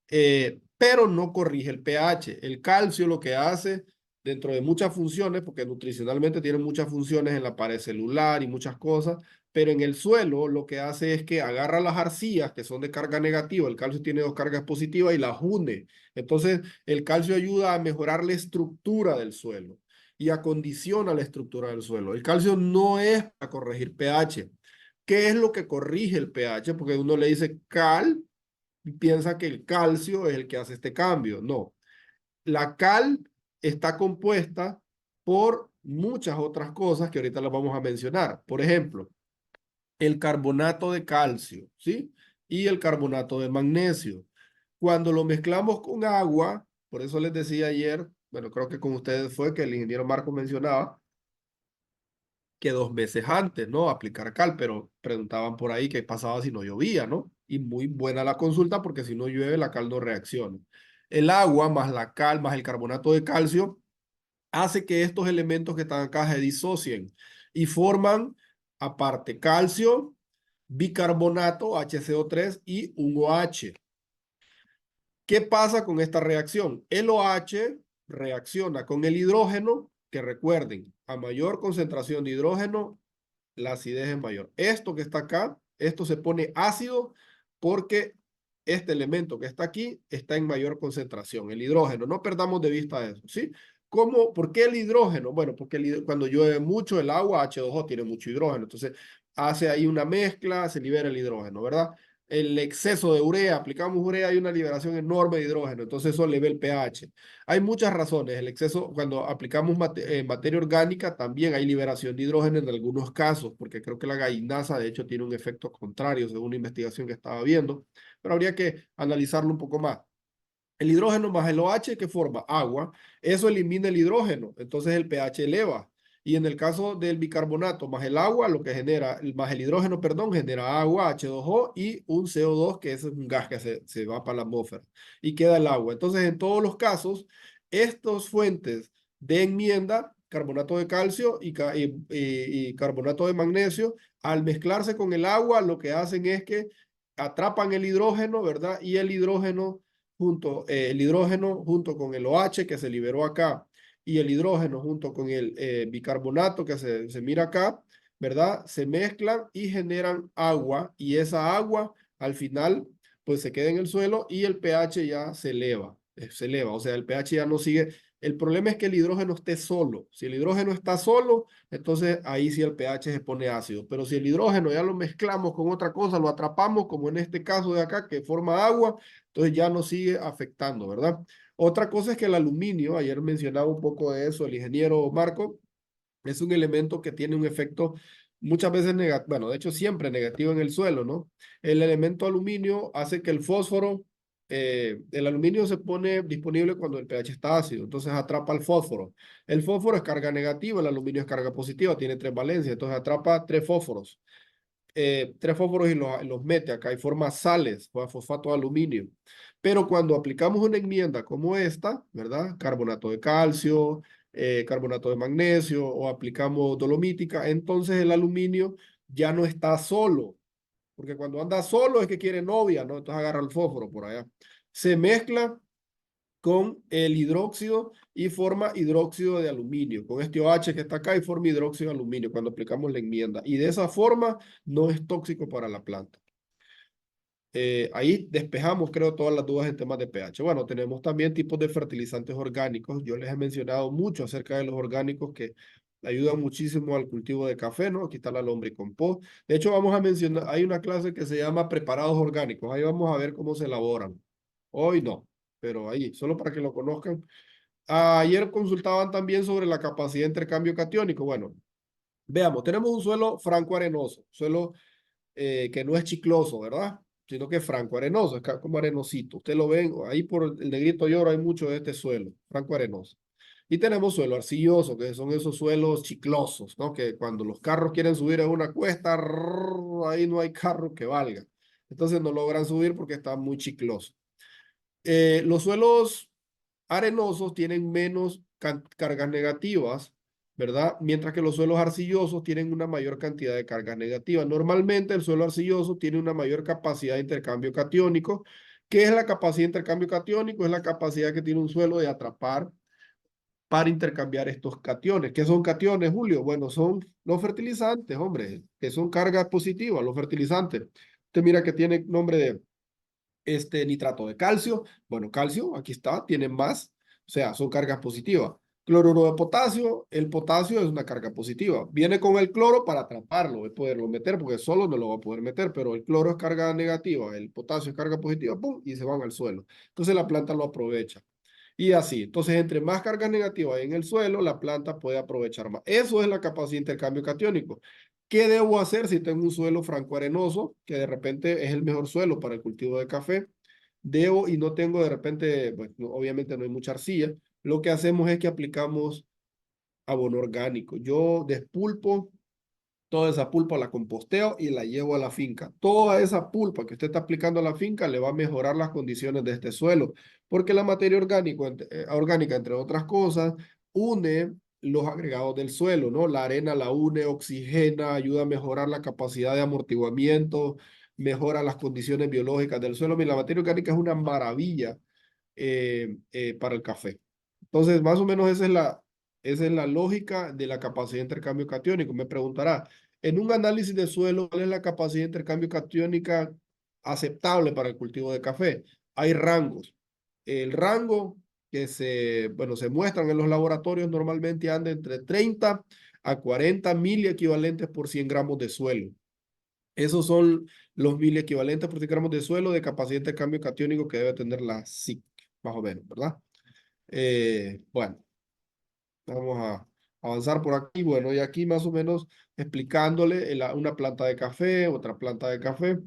Pero no corrige el pH. El calcio lo que hace dentro de muchas funciones, porque nutricionalmente tiene muchas funciones en la pared celular y muchas cosas, pero en el suelo lo que hace es que agarra las arcillas que son de carga negativa, el calcio tiene dos cargas positivas y las une. Entonces, el calcio ayuda a mejorar la estructura del suelo y acondiciona la estructura del suelo. El calcio no es para corregir pH. ¿Qué es lo que corrige el pH? Porque uno le dice cal y piensa que el calcio es el que hace este cambio. No, la cal está compuesta por muchas otras cosas que ahorita las vamos a mencionar. Por ejemplo, el carbonato de calcio, ¿sí? Y el carbonato de magnesio. Cuando lo mezclamos con agua, por eso les decía ayer, bueno, creo que con ustedes fue que el ingeniero Marco mencionaba que 2 meses antes, ¿no? Aplicar cal, pero preguntaban por ahí qué pasaba si no llovía, ¿no? Y muy buena la consulta porque si no llueve la cal no reacciona. El agua más la cal más el carbonato de calcio hace que estos elementos que están acá se disocien y forman aparte calcio, bicarbonato, HCO3 y un OH. ¿Qué pasa con esta reacción? El OH reacciona con el hidrógeno, que recuerden, a mayor concentración de hidrógeno, la acidez es mayor. Esto que está acá, esto se pone ácido porque este elemento que está aquí está en mayor concentración, el hidrógeno. No perdamos de vista eso, ¿sí? ¿Cómo? ¿Por qué el hidrógeno? Bueno, porque cuando llueve mucho el agua, H2O tiene mucho hidrógeno. Entonces, hace ahí una mezcla, se libera el hidrógeno, ¿verdad? El exceso de urea, aplicamos urea, hay una liberación enorme de hidrógeno, entonces eso eleva el pH. Hay muchas razones. El exceso, cuando aplicamos materia orgánica, también hay liberación de hidrógeno en algunos casos, porque creo que la gallinasa, de hecho, tiene un efecto contrario, según una investigación que estaba viendo, pero habría que analizarlo un poco más. El hidrógeno más el OH que forma agua, eso elimina el hidrógeno, entonces el pH eleva. Y en el caso del bicarbonato más el agua, lo que genera, más el hidrógeno, perdón, genera agua, H2O y un CO2, que es un gas que se va para la atmósfera y queda el agua. Entonces, en todos los casos, estas fuentes de enmienda, carbonato de calcio y carbonato de magnesio, al mezclarse con el agua, lo que hacen es que atrapan el hidrógeno, ¿verdad? Y el hidrógeno junto con el OH que se liberó acá y el hidrógeno junto con el bicarbonato que se mira acá, ¿verdad? Se mezclan y generan agua y esa agua al final pues se queda en el suelo y el pH ya se eleva, o sea, el pH ya no sigue. El problema es que el hidrógeno esté solo. Si el hidrógeno está solo, entonces ahí sí el pH se pone ácido. Pero si el hidrógeno ya lo mezclamos con otra cosa, lo atrapamos, como en este caso de acá, que forma agua, entonces ya nos sigue afectando, ¿verdad? Otra cosa es que el aluminio, ayer mencionaba un poco de eso el ingeniero Marco, es un elemento que tiene un efecto muchas veces negativo, bueno, de hecho siempre negativo en el suelo, ¿no? El elemento aluminio hace que el aluminio se pone disponible cuando el pH está ácido, entonces atrapa el fósforo. El fósforo es carga negativa, el aluminio es carga positiva, tiene 3 valencias, entonces atrapa 3 fósforos. 3 fósforos y los mete acá y forma sales, fosfato de aluminio. Pero cuando aplicamos una enmienda como esta, ¿verdad? Carbonato de calcio, carbonato de magnesio o aplicamos dolomítica, entonces el aluminio ya no está solo, porque cuando anda solo es que quiere novia, ¿no? Entonces agarra el fósforo por allá. Se mezcla con el hidróxido y forma hidróxido de aluminio, con este OH que está acá y forma hidróxido de aluminio cuando aplicamos la enmienda. Y de esa forma no es tóxico para la planta. Ahí despejamos, creo, todas las dudas en temas de pH. Bueno, tenemos también tipos de fertilizantes orgánicos. Yo les he mencionado mucho acerca de los orgánicos que ayudan muchísimo al cultivo de café, ¿no? Aquí está la lombricompost. De hecho, vamos a mencionar, hay una clase que se llama preparados orgánicos. Ahí vamos a ver cómo se elaboran. Hoy no, pero ahí, solo para que lo conozcan. Ayer consultaban también sobre la capacidad de intercambio catiónico. Bueno, veamos, tenemos un suelo franco arenoso, suelo que no es chicloso, ¿verdad? Sino que es franco arenoso, es como arenosito. Usted lo ven, ahí por el negrito lloro hay mucho de este suelo, franco arenoso. Y tenemos suelo arcilloso, que son esos suelos chiclosos, ¿no? Que cuando los carros quieren subir a una cuesta, ahí no hay carro que valga. Entonces no logran subir porque está muy chicloso. Los suelos arenosos tienen menos cargas negativas, ¿verdad? Mientras que los suelos arcillosos tienen una mayor cantidad de cargas negativas. Normalmente el suelo arcilloso tiene una mayor capacidad de intercambio catiónico. ¿Qué es la capacidad de intercambio catiónico? Es la capacidad que tiene un suelo de atrapar para intercambiar estos cationes. ¿Qué son cationes, Julio? Bueno, son los fertilizantes, hombre, que son cargas positivas, los fertilizantes. Usted mira que tiene nombre de nitrato de calcio. Bueno, calcio, aquí está, tiene más, o sea, son cargas positivas. Cloruro de potasio, el potasio es una carga positiva. Viene con el cloro para atraparlo, es poderlo meter, porque solo no lo va a poder meter, pero el cloro es carga negativa, el potasio es carga positiva, ¡pum! Y se van al suelo. Entonces la planta lo aprovecha. Y así, entonces entre más cargas negativas hay en el suelo, la planta puede aprovechar más. Eso es la capacidad de intercambio catiónico. ¿Qué debo hacer si tengo un suelo franco-arenoso, que de repente es el mejor suelo para el cultivo de café? Debo y no tengo de repente, pues, obviamente no hay mucha arcilla. Lo que hacemos es que aplicamos abono orgánico. Yo despulpo toda esa pulpa, la composteo y la llevo a la finca. Toda esa pulpa que usted está aplicando a la finca le va a mejorar las condiciones de este suelo, porque la materia orgánica, entre otras cosas, une los agregados del suelo, ¿no? La arena la une, oxigena, ayuda a mejorar la capacidad de amortiguamiento, mejora las condiciones biológicas del suelo. Mira, la materia orgánica es una maravilla para el café. Entonces, más o menos esa es la lógica de la capacidad de intercambio catiónico. Me preguntará, en un análisis de suelo, ¿cuál es la capacidad de intercambio catiónica aceptable para el cultivo de café? Hay rangos. El rango bueno, se muestran en los laboratorios normalmente anda entre 30 a 40 mil equivalentes por 100 gramos de suelo. Esos son los mil equivalentes por 100 gramos de suelo de capacidad de intercambio catiónico que debe tener la SIC, más o menos, ¿verdad? Bueno, vamos a avanzar por aquí. Bueno, y aquí más o menos explicándole una planta de café, otra planta de café.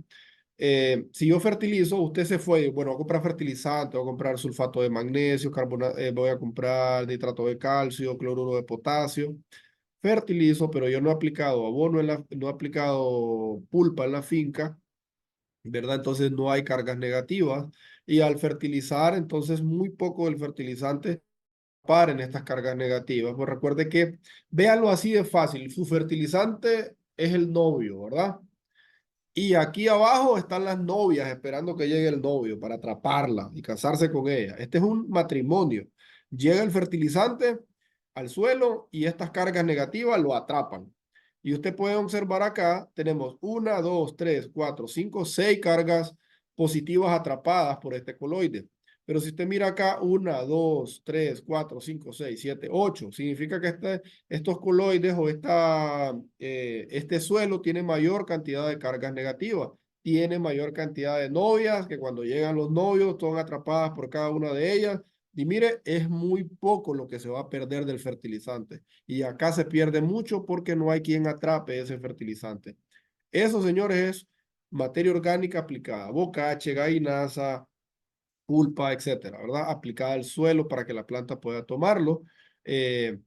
Si yo fertilizo, usted se fue, bueno, voy a comprar fertilizante, voy a comprar sulfato de magnesio, voy a comprar nitrato de calcio, cloruro de potasio. Fertilizo, pero yo no he aplicado abono, no he aplicado pulpa en la finca, ¿verdad? Entonces no hay cargas negativas. Y al fertilizar, entonces muy poco del fertilizante paren estas cargas negativas. Pues recuerde que, véanlo así de fácil, su fertilizante es el novio, ¿verdad? Y aquí abajo están las novias esperando que llegue el novio para atraparla y casarse con ella. Este es un matrimonio. Llega el fertilizante al suelo y estas cargas negativas lo atrapan. Y usted puede observar acá, tenemos una, dos, tres, cuatro, cinco, seis cargas positivas atrapadas por este coloide. Pero si usted mira acá, una, dos, tres, cuatro, cinco, seis, siete, ocho, significa que estos coloides o este suelo tiene mayor cantidad de cargas negativas, tiene mayor cantidad de novias, que cuando llegan los novios son atrapadas por cada una de ellas. Y mire, es muy poco lo que se va a perder del fertilizante. Y acá se pierde mucho porque no hay quien atrape ese fertilizante. Eso, señores, es materia orgánica aplicada, bocache, gallinaza, pulpa, etcétera, ¿verdad? Aplicada al suelo para que la planta pueda tomarlo. Eh,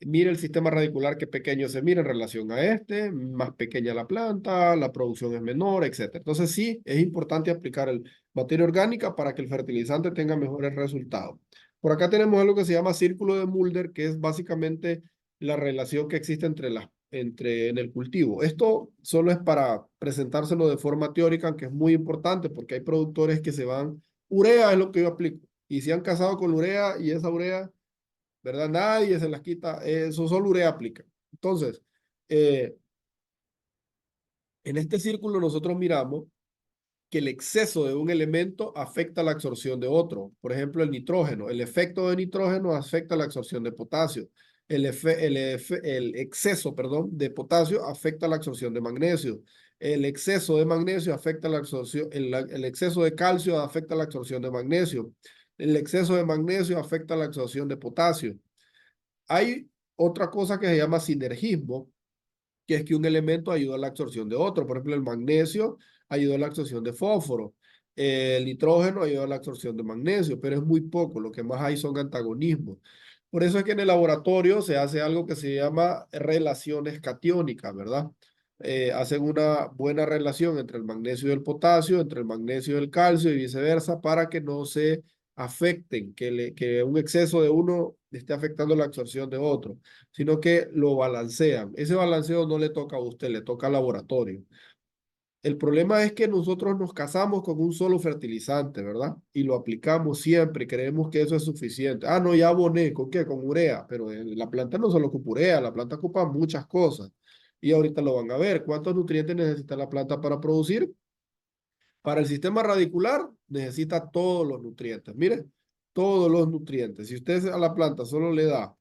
Mire el sistema radicular que pequeño se mira en relación a este, más pequeña la planta, la producción es menor, etcétera. Entonces sí, es importante aplicar el materia orgánica para que el fertilizante tenga mejores resultados. Por acá tenemos algo que se llama círculo de Mulder, que es básicamente la relación que existe en el cultivo. Esto solo es para presentárselo de forma teórica, aunque es muy importante porque hay productores que se van, urea es lo que yo aplico, y se han casado con urea y esa urea, ¿verdad? Nadie se las quita, eso solo urea aplica. Entonces, eh, en este círculo nosotros miramos que el exceso de un elemento afecta la absorción de otro. Por ejemplo, el nitrógeno. El efecto de nitrógeno afecta la absorción de potasio. El exceso, perdón, de potasio afecta la absorción de magnesio. El exceso de magnesio afecta la absorción, el exceso de calcio afecta la absorción de magnesio. El exceso de magnesio afecta la absorción de potasio. Hay otra cosa que se llama sinergismo, que es que un elemento ayuda a la absorción de otro. Por ejemplo, el magnesio ayuda a la absorción de fósforo. El nitrógeno ayuda a la absorción de magnesio, pero es muy poco. Lo que más hay son antagonismos. Por eso es que en el laboratorio se hace algo que se llama relaciones catiónicas, ¿verdad? Hacen una buena relación entre el magnesio y el potasio, entre el magnesio y el calcio y viceversa, para que no se afecten, que un exceso de uno esté afectando la absorción de otro, sino que lo balancean. Ese balanceo no le toca a usted, le toca al laboratorio. El problema es que nosotros nos casamos con un solo fertilizante, ¿verdad? Y lo aplicamos siempre, creemos que eso es suficiente. Ah, no, ya aboné, ¿con qué? Con urea, pero la planta no solo ocupa urea, la planta ocupa muchas cosas. Y ahorita lo van a ver. ¿Cuántos nutrientes necesita la planta para producir? Para el sistema radicular necesita todos los nutrientes. Mire, todos los nutrientes. Si usted a la planta solo le da,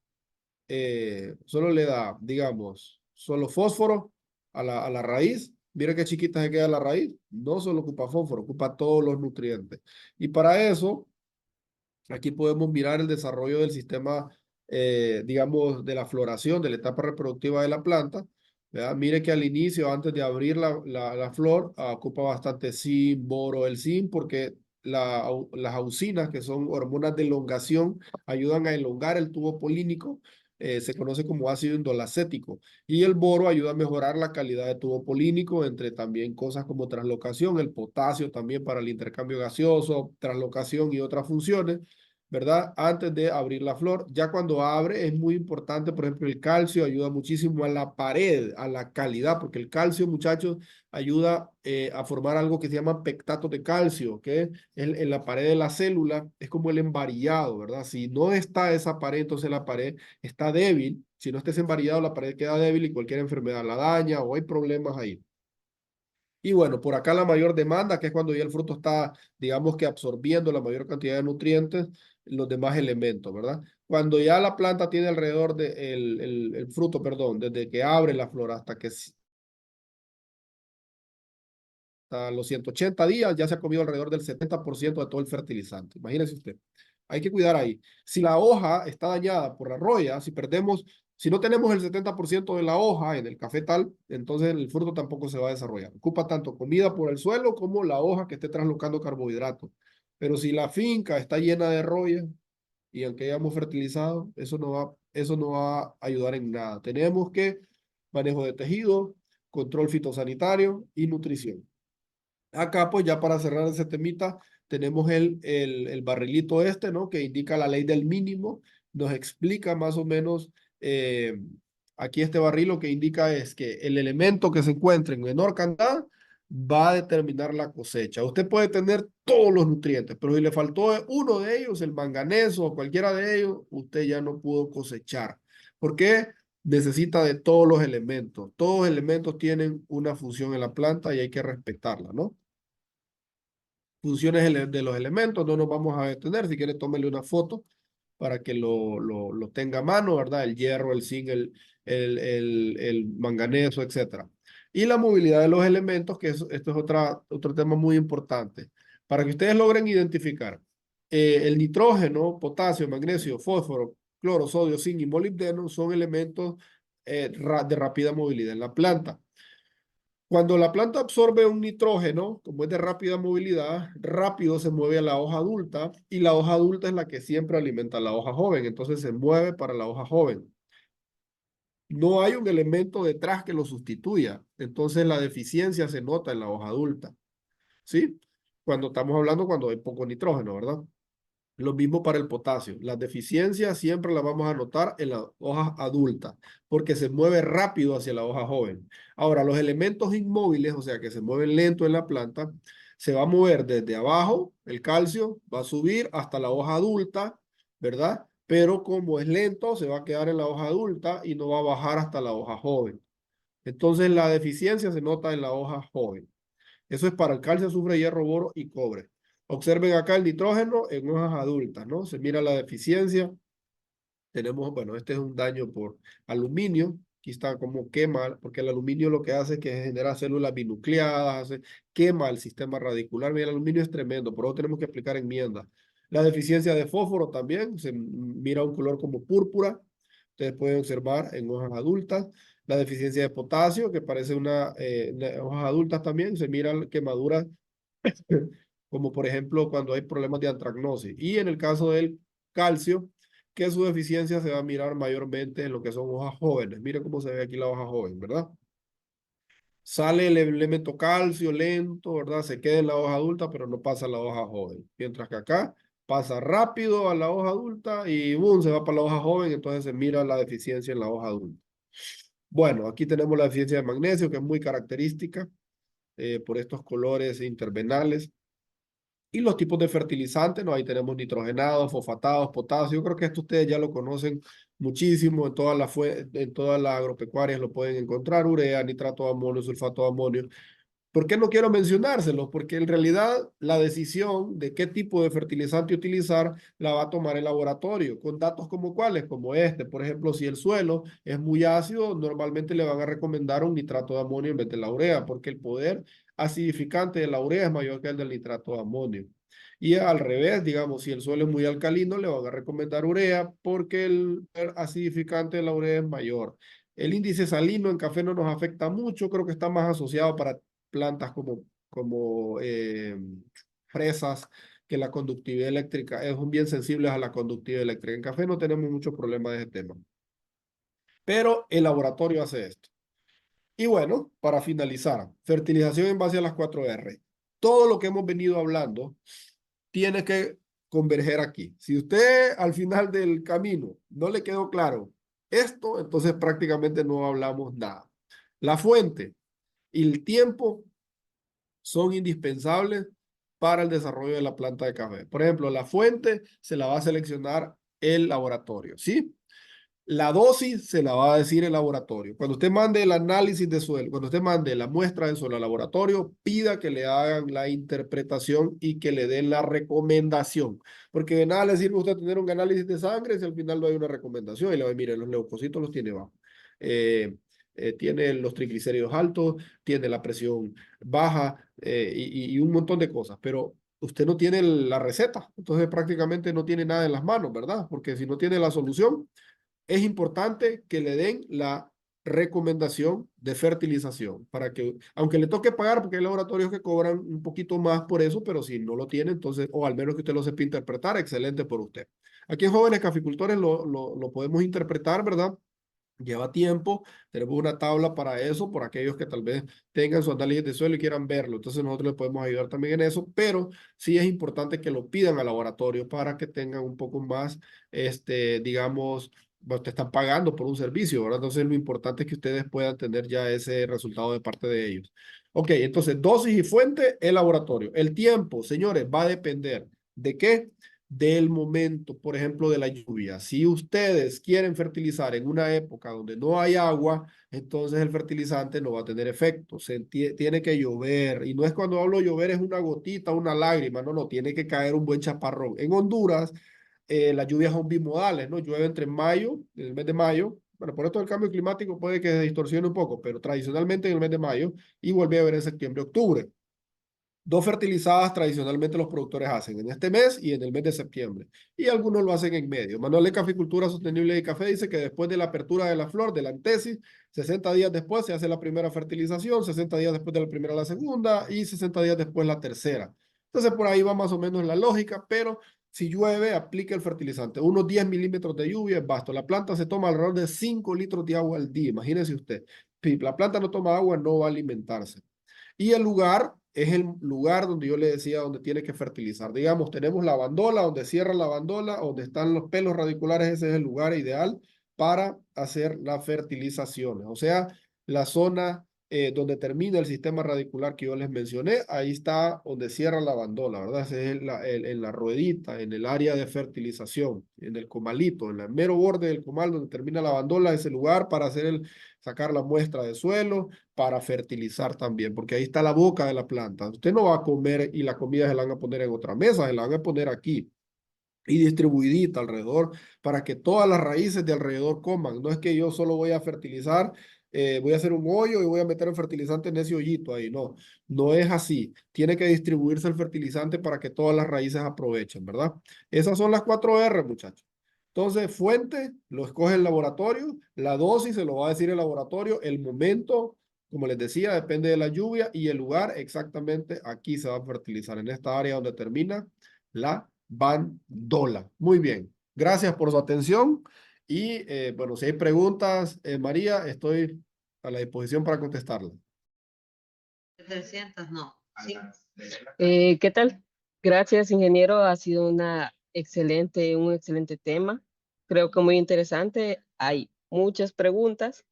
digamos, solo fósforo a la raíz. Mira qué chiquita se queda la raíz. No solo ocupa fósforo, ocupa todos los nutrientes. Y para eso, aquí podemos mirar el desarrollo del sistema, digamos, de la floración, de la etapa reproductiva de la planta. ¿Verdad? Mire que al inicio, antes de abrir la flor, ocupa bastante zinc, boro. El zinc porque las auxinas, que son hormonas de elongación, ayudan a elongar el tubo polínico. Se conoce como ácido indolacético. Y el boro ayuda a mejorar la calidad de tubo polínico, entre también cosas como translocación, el potasio también para el intercambio gaseoso, translocación y otras funciones. ¿Verdad? Antes de abrir la flor. Ya cuando abre es muy importante, por ejemplo, el calcio ayuda muchísimo a la pared, a la calidad, porque el calcio, muchachos, ayuda a formar algo que se llama pectato de calcio, que en la pared de la célula es como el embarillado, ¿verdad? Si no está esa pared, entonces la pared está débil. Si no está ese embarillado, la pared queda débil y cualquier enfermedad la daña o hay problemas ahí. Y bueno, por acá la mayor demanda, que es cuando ya el fruto está, digamos que absorbiendo la mayor cantidad de nutrientes, los demás elementos, ¿verdad? Cuando ya la planta tiene alrededor de el fruto, perdón, desde que abre la flor hasta que hasta los 180 días ya se ha comido alrededor del 70% de todo el fertilizante. Imagínese usted. Hay que cuidar ahí. Si la hoja está dañada por la roya, si no tenemos el 70% de la hoja en el cafetal, entonces el fruto tampoco se va a desarrollar. Ocupa tanto comida por el suelo como la hoja que esté traslocando carbohidratos. Pero si la finca está llena de roya y aunque hayamos fertilizado, eso no va a ayudar en nada. Tenemos que manejo de tejido, control fitosanitario y nutrición. Acá, pues ya para cerrar ese temita, tenemos el barrilito este, ¿no? Que indica la ley del mínimo, nos explica más o menos, aquí este barril lo que indica es que el elemento que se encuentre en menor cantidad va a determinar la cosecha. Usted puede tener todos los nutrientes, pero si le faltó uno de ellos, el manganeso o cualquiera de ellos, usted ya no pudo cosechar. ¿Por qué? Necesita de todos los elementos. Todos los elementos tienen una función en la planta y hay que respetarla, ¿no? Funciones de los elementos, no nos vamos a detener. Si quiere, tómele una foto para que lo tenga a mano, ¿verdad? El hierro, el zinc, el manganeso, etcétera. Y la movilidad de los elementos, que esto es otro tema muy importante. Para que ustedes logren identificar el nitrógeno, potasio, magnesio, fósforo, cloro, sodio, zinc y molibdeno son elementos de rápida movilidad en la planta. Cuando la planta absorbe un nitrógeno, como es de rápida movilidad, rápido se mueve a la hoja adulta y la hoja adulta es la que siempre alimenta a la hoja joven, entonces se mueve para la hoja joven. No hay un elemento detrás que lo sustituya, entonces la deficiencia se nota en la hoja adulta, ¿sí? Cuando estamos hablando cuando hay poco nitrógeno, ¿verdad? Lo mismo para el potasio. Las deficiencias siempre las vamos a notar en las hojas adultas, porque se mueve rápido hacia la hoja joven. Ahora, los elementos inmóviles, o sea, que se mueven lento en la planta, se va a mover desde abajo, el calcio, va a subir hasta la hoja adulta, ¿verdad? Pero como es lento, se va a quedar en la hoja adulta y no va a bajar hasta la hoja joven. Entonces, la deficiencia se nota en la hoja joven. Eso es para el calcio, azufre, hierro, boro y cobre. Observen acá el nitrógeno en hojas adultas, ¿no? Se mira la deficiencia. Tenemos, bueno, este es un daño por aluminio. Aquí está como quema, porque el aluminio lo que hace es que genera células binucleadas, quema el sistema radicular. Mira, el aluminio es tremendo, por eso tenemos que aplicar enmiendas. La deficiencia de fósforo también, se mira un color como púrpura. Ustedes pueden observar en hojas adultas. La deficiencia de potasio, que parece en hojas adultas también, se miran quemaduras como por ejemplo cuando hay problemas de antracnosis. Y en el caso del calcio, que su deficiencia se va a mirar mayormente en lo que son hojas jóvenes. Mire cómo se ve aquí la hoja joven, ¿verdad? Sale el elemento calcio lento, ¿verdad? Se queda en la hoja adulta, pero no pasa a la hoja joven. Mientras que acá pasa rápido a la hoja adulta y boom, se va para la hoja joven, entonces se mira la deficiencia en la hoja adulta. Bueno, aquí tenemos la deficiencia de magnesio, que es muy característica. por estos colores intervenales. Y los tipos de fertilizantes, ¿no? Ahí tenemos nitrogenados, fosfatados, potasios. Yo creo que esto ustedes ya lo conocen muchísimo, en todas las agropecuarias lo pueden encontrar: urea, nitrato de amonio, sulfato de amonio. ¿Por qué no quiero mencionárselos? Porque en realidad la decisión de qué tipo de fertilizante utilizar la va a tomar el laboratorio, con datos como cuáles, como este. Por ejemplo, si el suelo es muy ácido, normalmente le van a recomendar un nitrato de amonio en vez de la urea, porque el poder acidificante de la urea es mayor que el del nitrato de amonio. Y al revés, digamos, si el suelo es muy alcalino, le van a recomendar urea porque el poder acidificante de la urea es mayor. El índice salino en café no nos afecta mucho, creo que está más asociado para plantas como fresas, que la conductividad eléctrica, son bien sensibles a la conductividad eléctrica. En café no tenemos mucho problema de ese tema, pero el laboratorio hace esto. Y bueno, para finalizar, fertilización en base a las 4R. Todo lo que hemos venido hablando tiene que converger aquí. Si usted al final del camino no le quedó claro esto, entonces prácticamente no hablamos nada. La fuente y el tiempo son indispensables para el desarrollo de la planta de café. Por ejemplo, la fuente se la va a seleccionar el laboratorio, ¿sí? La dosis se la va a decir el laboratorio. Cuando usted mande el análisis de suelo, cuando usted mande la muestra de suelo al laboratorio, pida que le hagan la interpretación y que le den la recomendación. Porque de nada le sirve a usted tener un análisis de sangre si al final no hay una recomendación y le va a decir: mire, los leucocitos los tiene bajos. Eh, Tiene los triglicéridos altos, tiene la presión baja, y un montón de cosas, pero usted no tiene la receta, entonces prácticamente no tiene nada en las manos, ¿verdad? Porque si no tiene la solución, es importante que le den la recomendación de fertilización para que, aunque le toque pagar, porque hay laboratorios que cobran un poquito más por eso, pero si no lo tiene, entonces, o al menos que usted lo sepa interpretar, excelente por usted. Aquí en Jóvenes Caficultores lo podemos interpretar, ¿verdad? Lleva tiempo, tenemos una tabla para eso, por aquellos que tal vez tengan su análisis de suelo y quieran verlo. Entonces nosotros les podemos ayudar también en eso, pero sí es importante que lo pidan al laboratorio para que tengan un poco más, digamos, bueno, te están pagando por un servicio, ¿verdad? Entonces lo importante es que ustedes puedan tener ya ese resultado de parte de ellos. Ok, entonces dosis y fuente, el laboratorio. El tiempo, señores, va a depender de qué, del momento, por ejemplo, de la lluvia. Si ustedes quieren fertilizar en una época donde no hay agua, entonces el fertilizante no va a tener efecto. Tiene que llover. Y no es, cuando hablo llover, es una gotita, una lágrima. No, no, tiene que caer un buen chaparrón. En Honduras, las lluvias son bimodales, ¿no? Llueve entre mayo, en el mes de mayo. Bueno, por esto el cambio climático puede que se distorsione un poco, pero tradicionalmente en el mes de mayo, y vuelve a ver en septiembre, octubre. Dos fertilizadas tradicionalmente los productores hacen en este mes y en el mes de septiembre, y algunos lo hacen en medio. Manual de Caficultura Sostenible de Café dice que después de la apertura de la flor, de la antesis, 60 días después se hace la primera fertilización, 60 días después de la primera la segunda y 60 días después la tercera. Entonces por ahí va más o menos la lógica, pero si llueve, aplica el fertilizante. Unos 10 milímetros de lluvia es basto. La planta se toma alrededor de 5 litros de agua al día, imagínense usted. Si la planta no toma agua, no va a alimentarse. Y el lugar es el lugar donde yo le decía, donde tiene que fertilizar. Digamos, tenemos la bandola, donde cierra la bandola, donde están los pelos radiculares, ese es el lugar ideal para hacer las fertilizaciones. O sea, la zona donde termina el sistema radicular que yo les mencioné, ahí está donde cierra la bandola, ¿verdad? Ese es en la ruedita, en el área de fertilización, en el comalito, en el mero borde del comal donde termina la bandola, ese lugar para sacar la muestra de suelo, para fertilizar también, porque ahí está la boca de la planta. Usted no va a comer y la comida se la van a poner en otra mesa, se la van a poner aquí y distribuidita alrededor para que todas las raíces de alrededor coman. No es que yo solo voy a fertilizar, voy a hacer un hoyo y voy a meter el fertilizante en ese hoyito ahí. No, no es así. Tiene que distribuirse el fertilizante para que todas las raíces aprovechen, ¿verdad? Esas son las 4R, muchachos. Entonces, fuente, lo escoge el laboratorio, la dosis se lo va a decir el laboratorio, el momento, como les decía, depende de la lluvia, y el lugar, exactamente aquí se va a fertilizar, en esta área donde termina la bandola. Muy bien, gracias por su atención y bueno, si hay preguntas, María, estoy a la disposición para contestarlas. 300 no. Sí. ¿Qué tal? Gracias, ingeniero. Ha sido un excelente tema. Creo que muy interesante. Hay muchas preguntas,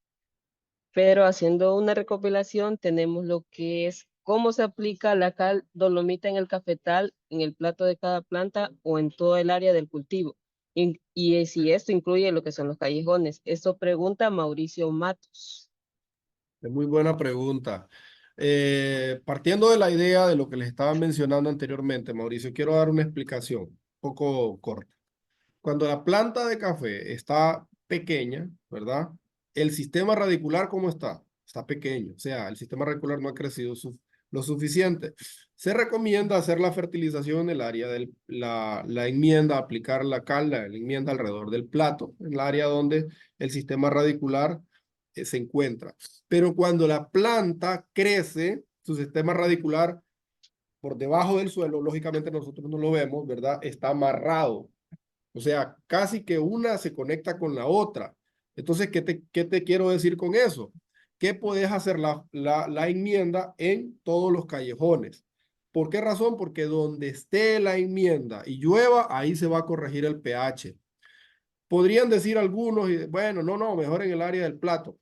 pero haciendo una recopilación tenemos lo que es ¿Cómo se aplica la cal dolomita en el cafetal, en el plato de cada planta o en todo el área del cultivo? Y si esto incluye lo que son los callejones. Esto pregunta Mauricio Matos. Es muy buena pregunta. Partiendo de la idea de lo que les estaba mencionando anteriormente, Mauricio, quiero dar una explicación un poco corta. Cuando la planta de café está pequeña, ¿verdad? El sistema radicular, ¿cómo está? Está pequeño, o sea, el sistema radicular no ha crecido lo suficiente. Se recomienda hacer la fertilización en el área la enmienda, aplicar la cal, la enmienda alrededor del plato, en el área donde el sistema radicular se encuentra. Pero cuando la planta crece, su sistema radicular por debajo del suelo, lógicamente nosotros no lo vemos, ¿verdad? Está amarrado, o sea, casi que una se conecta con la otra. Entonces, qué te quiero decir con eso? Que puedes hacer la enmienda en todos los callejones. ¿Por qué razón? Porque donde esté la enmienda y llueva, ahí se va a corregir el pH. Podrían decir algunos, bueno, no, mejor en el área del plato.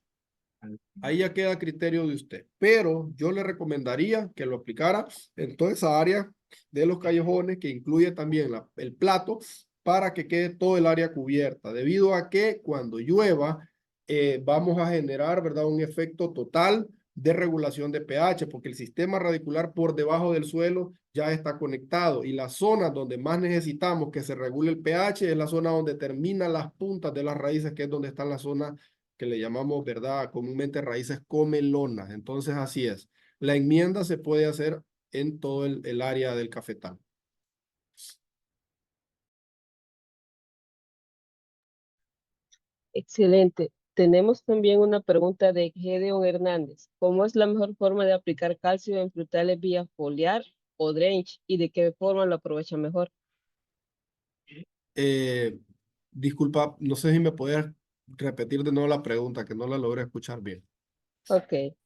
Ahí ya queda a criterio de usted. Pero yo le recomendaría que lo aplicara en toda esa área de los callejones, que incluye también el plato, para que quede todo el área cubierta. Debido a que cuando llueva, vamos a generar, ¿verdad?, un efecto total de regulación de pH, porque el sistema radicular por debajo del suelo ya está conectado y la zona donde más necesitamos que se regule el pH es la zona donde terminan las puntas de las raíces, que es donde está la zona que le llamamos, ¿verdad?, comúnmente raíces comelonas. Entonces, así es. La enmienda se puede hacer en todo el área del cafetal. Excelente. Tenemos también una pregunta de Gedeon Hernández. ¿Cómo es la mejor forma de aplicar calcio en frutales vía foliar o drench y de qué forma lo aprovecha mejor? Eh, disculpa, no sé si me puedes repetir de nuevo la pregunta, que no la logré escuchar bien. Ok.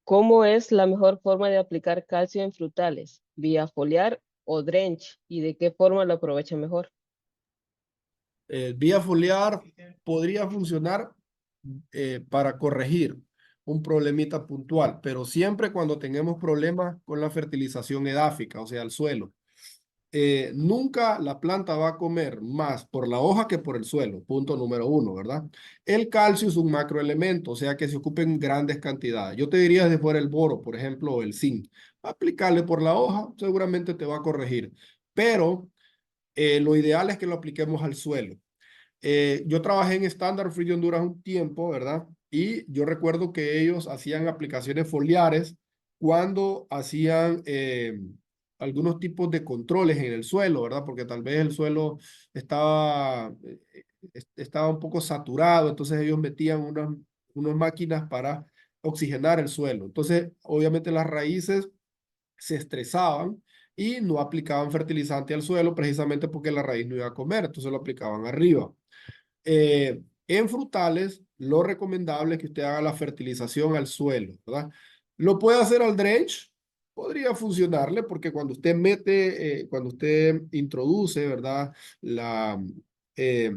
¿Cómo es la mejor forma de aplicar calcio en frutales? ¿Vía foliar o drench? ¿Y de qué forma lo aprovecha mejor? Vía foliar podría funcionar para corregir un problemita puntual, pero siempre cuando tengamos problemas con la fertilización edáfica, o sea, el suelo. Nunca la planta va a comer más por la hoja que por el suelo, punto número uno, ¿verdad? El calcio es un macroelemento, o sea que se ocupen grandes cantidades. Yo te diría desde fuera el boro, por ejemplo, o el zinc. Aplicarle por la hoja, seguramente te va a corregir, pero lo ideal es que lo apliquemos al suelo. Yo trabajé en Standard Fruit de Honduras un tiempo, ¿verdad? Y yo recuerdo que ellos hacían aplicaciones foliares cuando hacían algunos tipos de controles en el suelo, ¿verdad? Porque tal vez el suelo estaba, estaba un poco saturado, entonces ellos metían unas máquinas para oxigenar el suelo. Entonces, obviamente las raíces se estresaban y no aplicaban fertilizante al suelo precisamente porque la raíz no iba a comer, entonces lo aplicaban arriba. En frutales, lo recomendable es que usted haga la fertilización al suelo, ¿verdad? Lo puede hacer al drench, podría funcionarle porque cuando usted mete, cuando usted introduce, ¿verdad? Eh,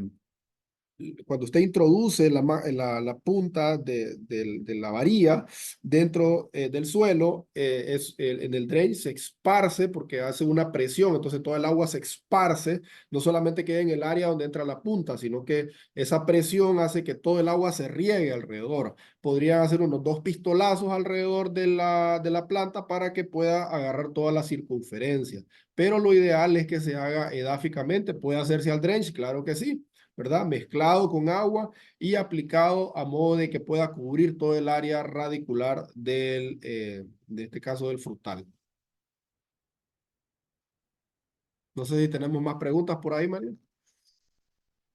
Cuando usted introduce la punta de la varilla dentro del suelo, en el drain se esparce porque hace una presión, entonces toda el agua se esparce, no solamente queda en el área donde entra la punta, sino que esa presión hace que todo el agua se riegue alrededor. Podrían hacer unos 2 pistolazos alrededor de la planta para que pueda agarrar toda la circunferencia, pero lo ideal es que se haga edáficamente. ¿Puede hacerse al drench? Claro que sí, ¿verdad? Mezclado con agua y aplicado a modo de que pueda cubrir todo el área radicular de este caso del frutal. No sé si tenemos más preguntas por ahí, María.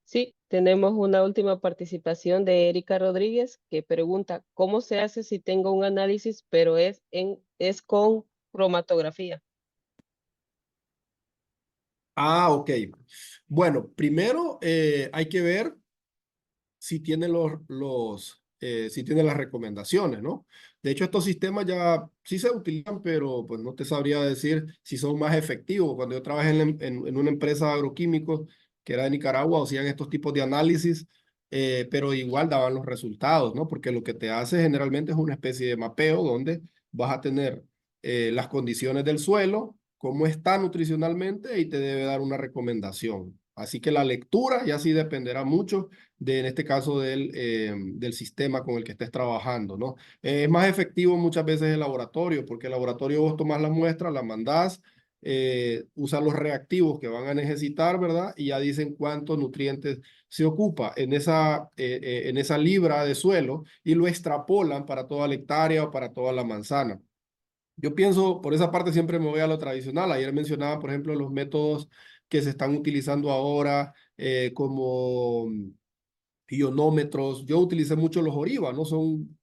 Sí, tenemos una última participación de Erika Rodríguez que pregunta, ¿cómo se hace si tengo un análisis, pero es con cromatografía? Ah, ok. Bueno, primero hay que ver si tiene si tiene las recomendaciones, ¿no? De hecho, estos sistemas ya sí se utilizan, pero pues no te sabría decir si son más efectivos. Cuando yo trabajé en una empresa de agroquímicos que era de Nicaragua, hacían estos tipos de análisis, pero igual daban los resultados, ¿no? Porque lo que te hace generalmente es una especie de mapeo donde vas a tener las condiciones del suelo, cómo está nutricionalmente y te debe dar una recomendación. Así que la lectura ya sí dependerá mucho de, en este caso, del sistema con el que estés trabajando, ¿no? Es más efectivo muchas veces el laboratorio, porque el laboratorio vos tomás la muestra, la mandás, usas los reactivos que van a necesitar, ¿verdad? Y ya dicen cuántos nutrientes se ocupa en esa libra de suelo y lo extrapolan para toda la hectárea o para toda la manzana. Yo pienso, por esa parte siempre me voy a lo tradicional. Ayer mencionaba, por ejemplo, los métodos que se están utilizando ahora como ionómetros. Yo utilicé mucho los ORIVA, ¿no? Son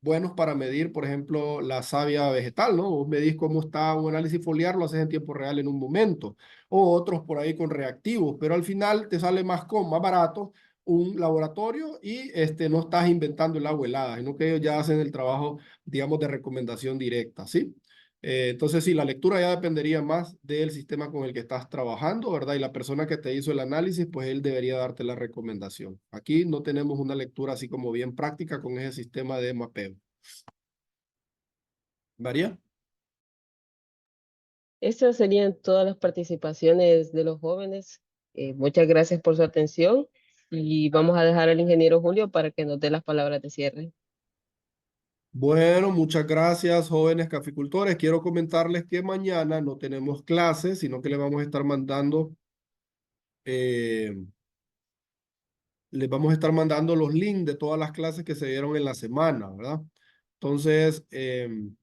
buenos para medir, por ejemplo, la savia vegetal, ¿no? Vos medís cómo está un análisis foliar, lo haces en tiempo real en un momento. O otros por ahí con reactivos, pero al final te sale más barato un laboratorio y no estás inventando el agua helada, sino que ellos ya hacen el trabajo, digamos, de recomendación directa, ¿sí? Entonces, sí, la lectura ya dependería más del sistema con el que estás trabajando, ¿verdad? Y la persona que te hizo el análisis, pues él debería darte la recomendación. Aquí no tenemos una lectura así como bien práctica con ese sistema de mapeo. María. Estas serían todas las participaciones de los jóvenes. Muchas gracias por su atención y vamos a dejar al ingeniero Julio para que nos dé las palabras de cierre. Bueno, muchas gracias, jóvenes caficultores. Quiero comentarles que mañana no tenemos clases, sino que eh, les vamos a estar mandando los links de todas las clases que se dieron en la semana, ¿verdad? Entonces, me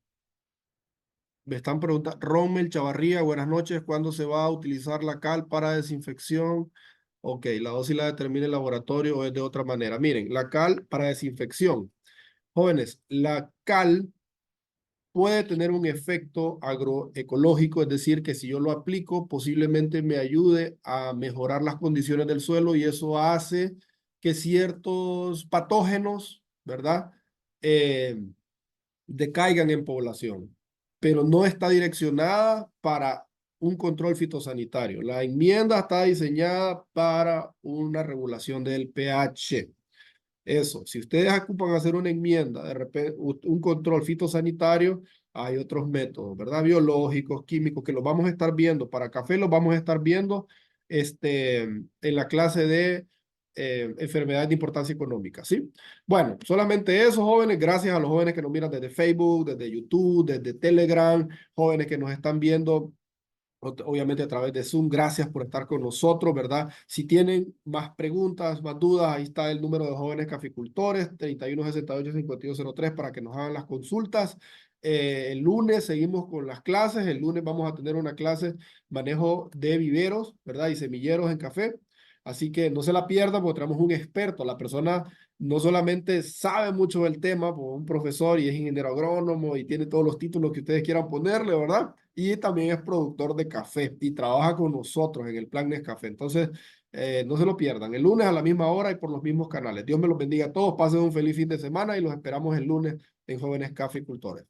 están preguntando, Rommel Chavarría, buenas noches, ¿cuándo se va a utilizar la cal para desinfección? Ok, la dosis la determina el laboratorio o es de otra manera. Miren, la cal para desinfección. Jóvenes, la cal puede tener un efecto agroecológico, es decir, que si yo lo aplico, posiblemente me ayude a mejorar las condiciones del suelo y eso hace que ciertos patógenos, ¿verdad? Eh, decaigan en población, pero no está direccionada para un control fitosanitario. La enmienda está diseñada para una regulación del pH. Eso, si ustedes ocupan hacer una enmienda, de repente un control fitosanitario, hay otros métodos, ¿verdad? Biológicos, químicos, que los vamos a estar viendo. Para café los vamos a estar viendo en la clase de enfermedades de importancia económica, ¿sí? Bueno, solamente eso, jóvenes. Gracias a los jóvenes que nos miran desde Facebook, desde YouTube, desde Telegram, jóvenes que nos están viendo obviamente a través de Zoom. Gracias por estar con nosotros, ¿verdad? Si tienen más preguntas, más dudas, ahí está el número de jóvenes caficultores, 3168-5203 para que nos hagan las consultas. El lunes seguimos con las clases. El lunes vamos a tener una clase manejo de viveros, ¿verdad? Y semilleros en café. Así que no se la pierdan porque tenemos un experto. La persona no solamente sabe mucho del tema, pues un profesor y es ingeniero agrónomo y tiene todos los títulos que ustedes quieran ponerle, ¿verdad? Y también es productor de café y trabaja con nosotros en el Plan Nescafé. Entonces, no se lo pierdan. El lunes a la misma hora y por los mismos canales. Dios me los bendiga a todos. Pasen un feliz fin de semana y los esperamos el lunes en Jóvenes Caficultores.